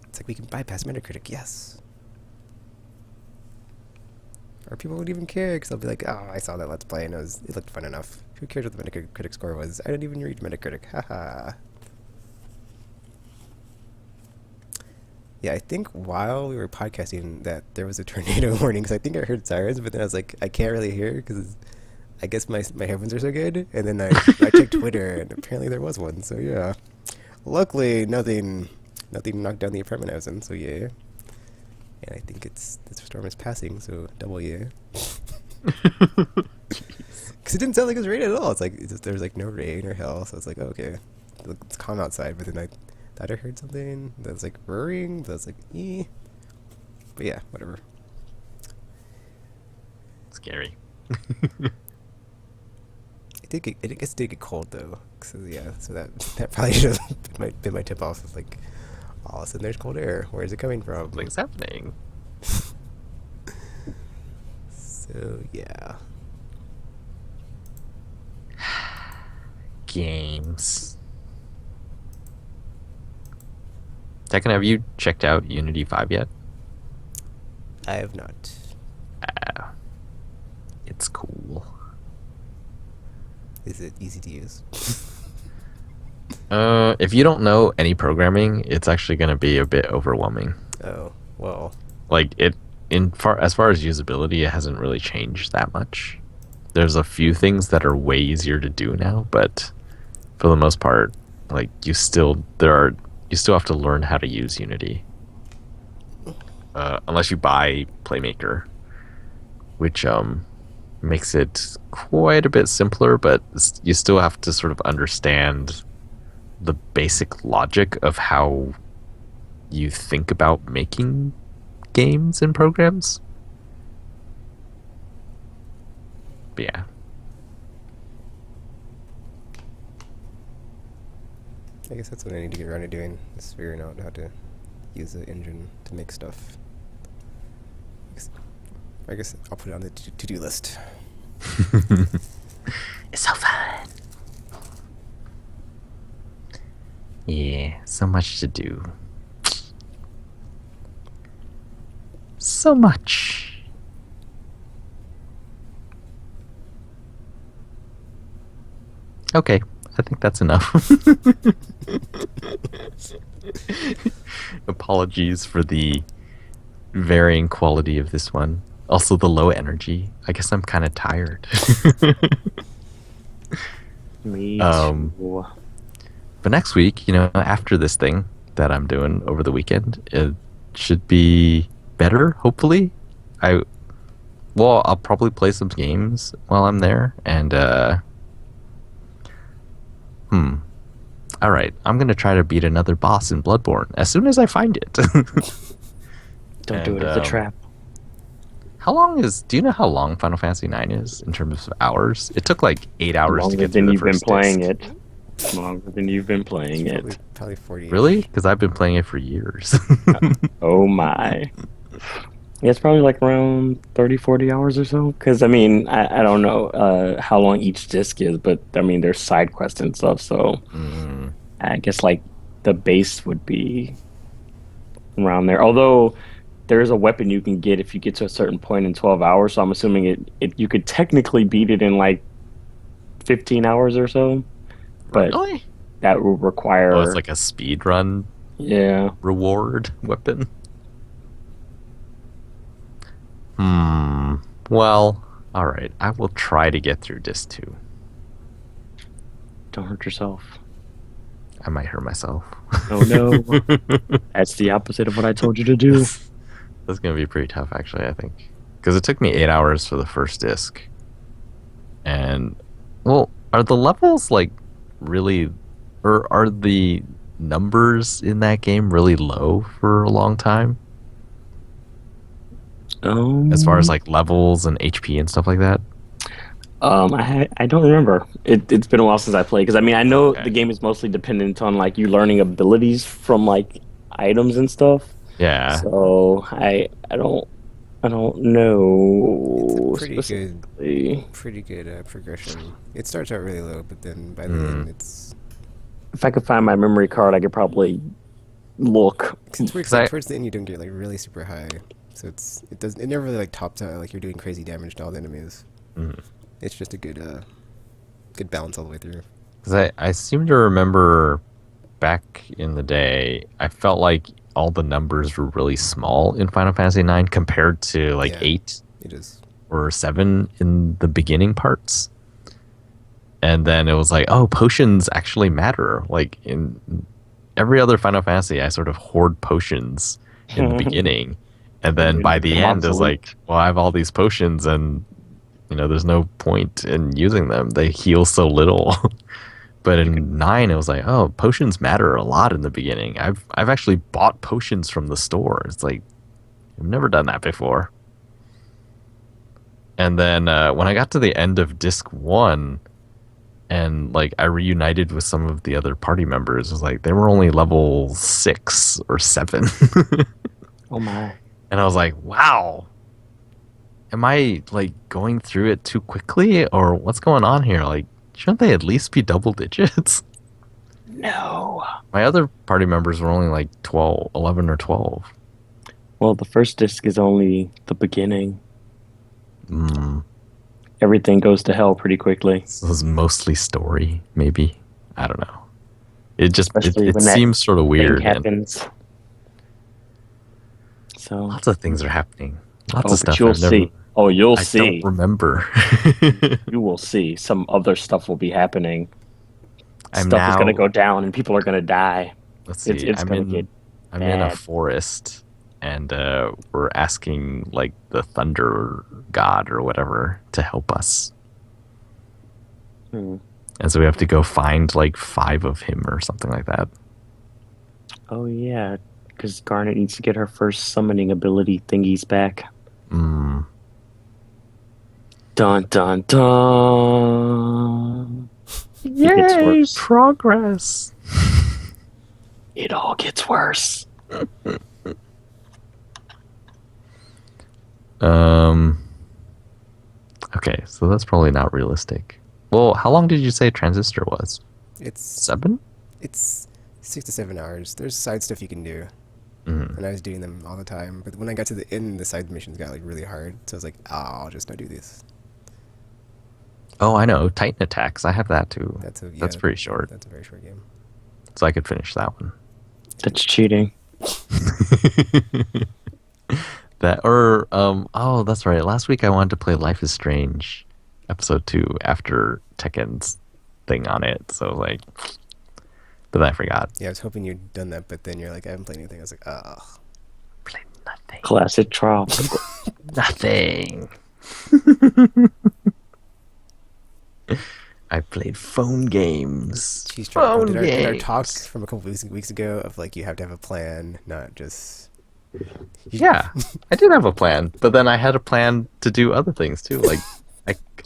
S1: It's like we can bypass Metacritic, yes. Or people won't even care because they'll be like, oh, I saw that Let's Play and it looked fun enough. Who cares what the Metacritic score was? I didn't even read Metacritic, haha. Yeah, I think while we were podcasting that there was a tornado warning, because I think I heard sirens, but then I was like, I can't really hear because I guess my headphones are so good. And then I checked Twitter, and apparently there was one. So yeah, luckily nothing knocked down the apartment I was in. So yeah, and I think this storm is passing. So double yeah. Because it didn't sound like it was raining at all. It's like there was like no rain or hail. So it's like, oh, okay, it's calm outside. But then I thought I heard something that was like whirring, but I was like, but yeah, whatever.
S3: Scary.
S1: I guess it did get cold though, so yeah, so that probably should have been my tip off of like, all of a sudden there's cold air, where is it coming from?
S3: Something's happening.
S1: So yeah.
S3: Games. Tekken, have you checked out Unity 5 yet?
S1: I have not.
S3: It's cool.
S1: Is it easy to use?
S3: If you don't know any programming, it's actually going to be a bit overwhelming.
S1: Oh, well.
S3: Like as far as usability, it hasn't really changed that much. There's a few things that are way easier to do now, but for the most part, like you still have to learn how to use Unity. Unless you buy Playmaker, which makes it quite a bit simpler, but you still have to sort of understand the basic logic of how you think about making games and programs. But yeah.
S1: I guess that's what I need to get around to doing, is figuring out how to use the engine to make stuff. I guess I'll put it on the to-do list.
S3: It's so fun. Yeah, so much to do. So much. Okay, I think that's enough. Apologies for the varying quality of this one. Also, the low energy. I guess I'm kind of tired.
S2: Me
S3: Um,
S2: too.
S3: But next week, after this thing that I'm doing over the weekend, it should be better, hopefully. I'll probably play some games while I'm there, and all right, I'm gonna try to beat another boss in Bloodborne as soon as I find it.
S2: Don't do
S3: And,
S2: it as a trap.
S3: do you know how long Final Fantasy 9 is in terms of hours? It took like 8 hours to
S2: Longer
S3: get
S2: than
S3: through the
S2: you've been
S3: first
S2: playing
S3: disc.
S2: it. Longer than you've been playing it.
S1: Probably 40.
S3: Really? Because I've been playing it for years.
S2: Oh my. Yeah, it's probably like around 30, 40 hours or so. Because, I mean, I don't know how long each disc is, but, I mean, there's side quests and stuff, so I guess, like, the base would be around there. Although, there is a weapon you can get if you get to a certain point in 12 hours, so I'm assuming you could technically beat it in, like, 15 hours or so. But
S3: Really?
S2: that will require...
S3: Oh, it's like a speed run reward weapon? Well, alright. I will try to get through disc 2.
S2: Don't hurt yourself.
S3: I might hurt myself.
S2: Oh no. That's the opposite of what I told you to do.
S3: That's going to be pretty tough, actually, I think. Because it took me 8 hours for the first disc. And, well, are the levels, like, really... Or are the numbers in that game really low for a long time? As far as, like, levels and HP and stuff like that?
S2: I don't remember. It's been a while since I played. Because, I mean, I know the game is mostly dependent on, like, you learning abilities from, like, items and stuff.
S3: Yeah.
S2: So, I don't know.
S1: It's pretty good progression. It starts out really low, but then by the end, it's...
S2: If I could find my memory card, I could probably look.
S1: It's weird, 'cause, like, towards the end, you don't get, like, really super high. So it never really, like, tops out, like, you're doing crazy damage to all the enemies. It's just a good balance all the way through.
S3: Because I seem to remember back in the day, I felt like all the numbers were really small in Final Fantasy 9 compared to, like, 8
S1: it is.
S3: or 7 in the beginning parts. And then it was like, oh, potions actually matter. Like, in every other Final Fantasy, I sort of hoard potions in the beginning. And then by the end, it's like, well, I have all these potions and, there's no point in using them. They heal so little. But in 9, it was like, oh, potions matter a lot in the beginning. I've actually bought potions from the store. It's like, I've never done that before. And then when I got to the end of Disc 1, and, like, I reunited with some of the other party members, it was like, they were only level 6 or 7.
S2: Oh, my.
S3: And I was like, wow. Am I, like, going through it too quickly? Or what's going on here? Like, shouldn't they at least be double digits?
S2: No.
S3: My other party members were only like 11 or 12.
S2: Well, the first disc is only the beginning. Everything goes to hell pretty quickly.
S3: So it was mostly story, maybe. I don't know. It just it seems sort of weird.
S2: Happens. So
S3: lots of things are happening. Lots of stuff.
S2: You'll see. Oh, you'll see.
S3: I don't remember.
S2: You will see. Some other stuff will be happening. Stuff is going to go down and people are going to die.
S3: Let's see.
S2: It's going to get
S3: I'm in a forest and we're asking, like, the thunder god or whatever to help us. And so we have to go find, like, 5 of him or something like that.
S2: Oh, yeah. Because Garnet needs to get her first summoning ability thingies back. Dun, dun, dun.
S3: Yay, progress.
S2: It all gets worse.
S3: Okay, so that's probably not realistic. Well, how long did you say Transistor was?
S1: It's
S3: 7?
S1: It's 6 to 7 hours. There's side stuff you can do. And I was doing them all the time. But when I got to the end, the side missions got, like, really hard. So I was like, I'll just not do this.
S3: Oh, I know. Titan Attacks. I have that too.
S1: That's
S3: pretty short.
S1: That's a very short game.
S3: So I could finish that one.
S2: That's cheating.
S3: That or oh, that's right. Last week I wanted to play Life is Strange episode 2 after Tekken's thing on it. So like, but then I forgot.
S1: Yeah, I was hoping you'd done that, but then you're like, I haven't played anything. I was like, oh.
S3: Played nothing.
S2: Classic troll.
S3: Nothing. I played phone games.
S1: Jeez,
S3: Phone
S1: did our
S3: games.
S1: talk from a couple weeks ago of like you have to have a plan, not just.
S3: Yeah, I did have a plan, but then I had a plan to do other things too. Like,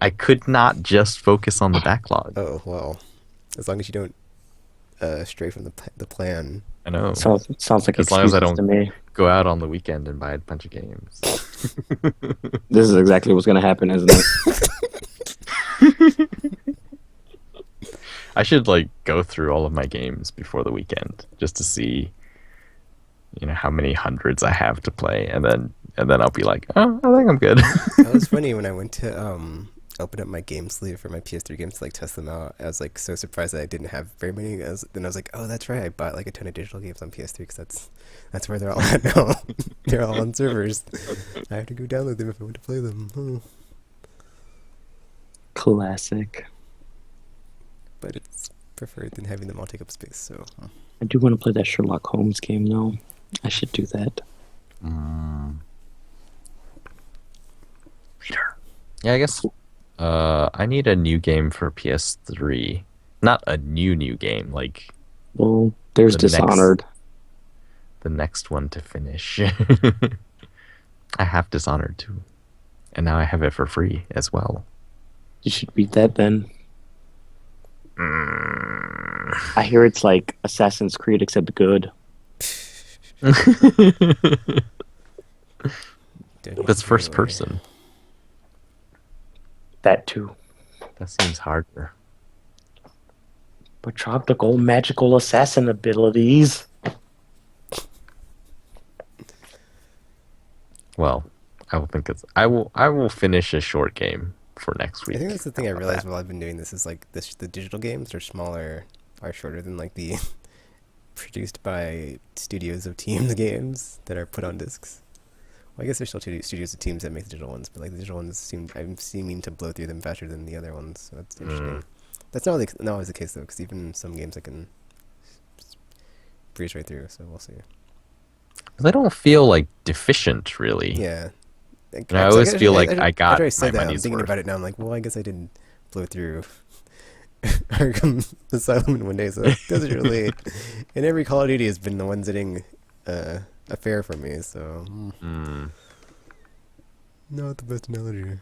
S3: I could not just focus on the backlog.
S1: Oh well, as long as you don't stray from the plan.
S3: I know.
S2: Sounds like
S3: As long as I
S2: excuses to
S3: don't
S2: me.
S3: go out on the weekend and buy a bunch of games.
S2: This is exactly what's going to happen, isn't it?
S3: I should like go through all of my games before the weekend just to see, how many hundreds I have to play, and then I'll be like, oh, I think I'm good.
S1: That was funny when I went to open up my game sleeve for my PS3 games to like test them out. I was like so surprised that I didn't have very many. Then I was like, oh, that's right. I bought like a ton of digital games on PS3 because that's where they're all at now. They're all on servers. I have to go download them if I want to play them. Oh.
S2: Classic.
S1: But it's preferred than having them all take up space. So
S2: I do want to play that Sherlock Holmes game, though. I should do that.
S3: Later. Yeah, I guess I need a new game for PS3. Not a new game, like
S2: Well, there's
S3: The
S2: Dishonored.
S3: the next one to finish. I have Dishonored too. And now I have it for free as well.
S2: You should beat that then. I hear it's like Assassin's Creed except good.
S3: It's first person.
S2: That too.
S3: That seems harder.
S2: But tropical magical assassin abilities.
S3: Well, I will finish a short game for next week.
S1: I think that's the thing I
S3: How about
S1: realized
S3: that?
S1: while I've been doing this is like the digital games are shorter than like the produced by studios of teams games that are put on discs. Well, I guess there's still studios of teams that make the digital ones, but like the digital ones I'm seeming to blow through them faster than the other ones. So that's interesting. That's not always the case though, because even some games I can breeze right through. So we'll see.
S3: They don't feel like deficient, really.
S1: Yeah.
S3: And I always feel like I got
S1: after I
S3: my
S1: said that, I'm
S3: money's
S1: thinking
S3: worth.
S1: about it now. I'm like, well, I guess I didn't blow through Arkham Asylum in one day, so it doesn't relate. And every Call of Duty has been the one sitting a fair for me, so not the best analogy.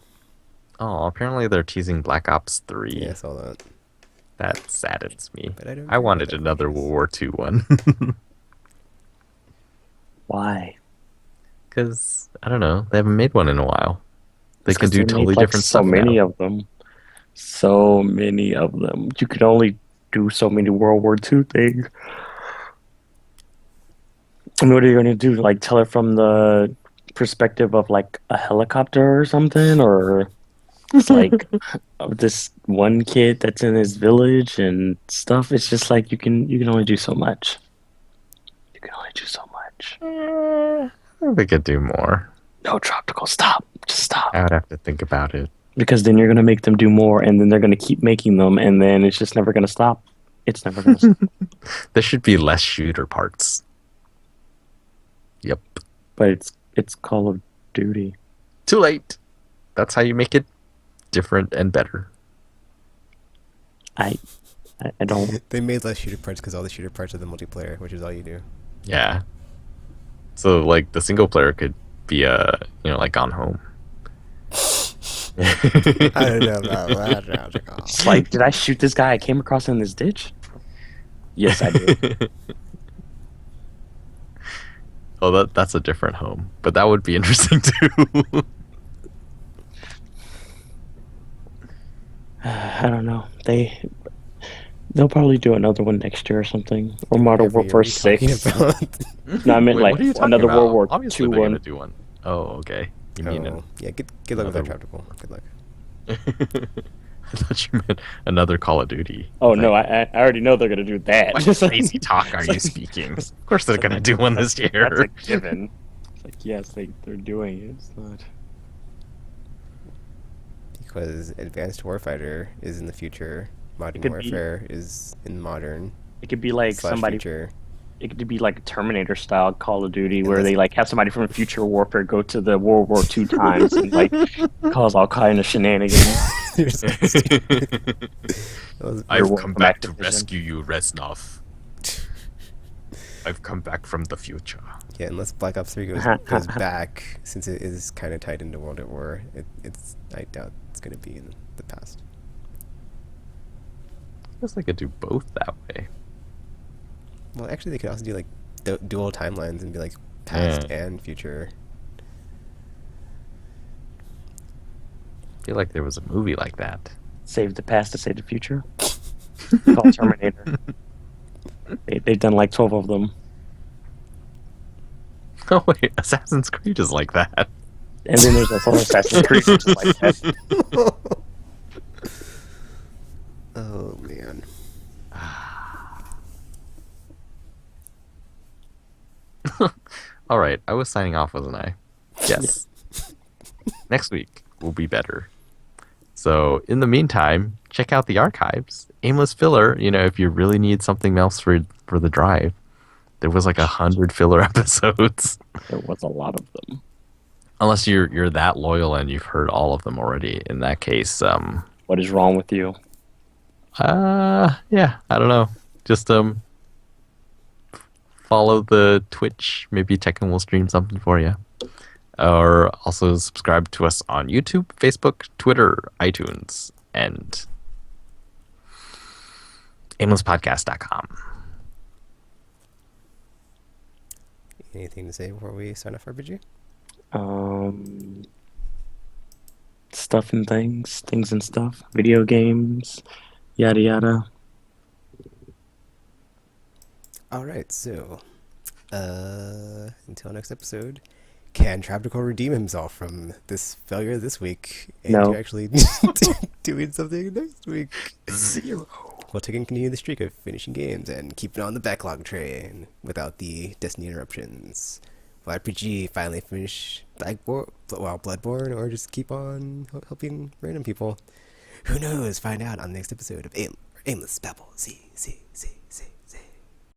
S3: Oh, apparently they're teasing Black Ops 3.
S1: Yeah, I saw that.
S3: That saddens me.
S1: But I don't
S3: I
S1: care
S3: wanted
S1: about that
S3: another
S1: franchise.
S3: World War II one.
S2: Why?
S3: Because, I don't know, they haven't made one in a while. They
S2: It's
S3: can
S2: 'cause
S3: do
S2: they made,
S3: totally
S2: like,
S3: different
S2: so
S3: stuff
S2: many
S3: now.
S2: of them. So many of them. You could only do so many World War II things. And what are you going to do? Like, tell it from the perspective of, like, a helicopter or something? Or it's like of this one kid that's in his village and stuff? It's just like you can only do so much. You can only do so much.
S3: I think they could do more.
S2: No, Tropical, stop. Just stop.
S3: I would have to think about it.
S2: Because then you're going to make them do more, and then they're going to keep making them, and then it's just never going to stop. It's never going to stop.
S3: There should be less shooter parts. Yep.
S2: But it's Call of Duty.
S3: Too late. That's how you make it different and better.
S2: I don't.
S1: They made less shooter parts because all the shooter parts are the multiplayer, which is all you do.
S3: Yeah. So, like, the single player could be, like, Gone Home.
S1: I don't know about that.
S2: It's like, did I shoot this guy I came across in this ditch? Yes, I did.
S3: Oh, that's a different home. But that would be interesting, too.
S2: I don't know. They'll probably do another one next year or something, or Modern
S1: Whatever
S2: Warfare
S1: you're talking
S2: 6.
S1: about.
S2: No, I meant
S3: Wait,
S2: like
S3: what are you talking
S2: another
S3: about?
S2: World War
S3: Obviously
S2: II
S3: they're
S2: one.
S3: gonna do one. Oh, okay. You mean
S1: Oh, yeah, good luck with that
S3: another-
S1: Tropical. Good luck.
S3: I thought you meant another Call of Duty.
S2: Oh
S3: Like,
S2: no, I already know they're gonna do that.
S3: what crazy talk are you speaking? Of course they're gonna do one this
S2: That's a
S3: year.
S2: given. It's like, yes, they're doing it. It's not.
S1: Because Advanced Warfighter is in the future.
S2: It
S1: Modern
S2: could be.
S1: Warfare is in modern
S2: It could be like
S1: slash
S2: somebody.
S1: future.
S2: It could be like a Terminator style Call of Duty, where
S1: Unless
S2: they like have somebody from future warfare go to the World War II times and like cause all kind of shenanigans.
S1: You're so stupid.
S3: I've
S2: War
S3: come
S2: from
S3: back to
S2: Activision.
S3: rescue you, Reznov. I've come back from the future.
S1: Yeah, unless Black Ops 3 goes back, since it is kind of tied into World at War, I doubt it's going to be in the past.
S3: I guess they could do both that way.
S1: Well, actually, they could also do like dual timelines and be like past and future.
S3: I feel like there was a movie like that.
S2: Save the past to save the future. It's called Terminator. They've done like 12 of them.
S3: Oh wait, Assassin's Creed is like that.
S2: And then there's also Assassin's Creed, which is like that.
S1: Oh man.
S3: All right, I was signing off, wasn't I? Yes. Next week will be better. So in the meantime, check out the archives. Aimless filler. If you really need something else for the drive, there was like 100 filler episodes.
S2: There was a lot of them.
S3: Unless you're that loyal and you've heard all of them already. In that case,
S2: What is wrong with you?
S3: yeah, I don't know. Just follow the Twitch. Maybe Tekken will stream something for you. Or also subscribe to us on YouTube, Facebook, Twitter, iTunes, and aimlesspodcast.com.
S1: Anything to say before we sign off, RPG?
S2: Stuff and things and stuff, video games, yada yada.
S1: All right, so until next episode, can Tropical redeem himself from this failure this week and
S2: No.
S1: do actually doing something next week?
S3: 0.
S1: We'll take and continue the streak of finishing games and keep it on the backlog without the Destiny interruptions. Will RPG finally finish Bloodborne, or just keep on helping random people? Who knows? Find out on the next episode of Aimless Babble Z.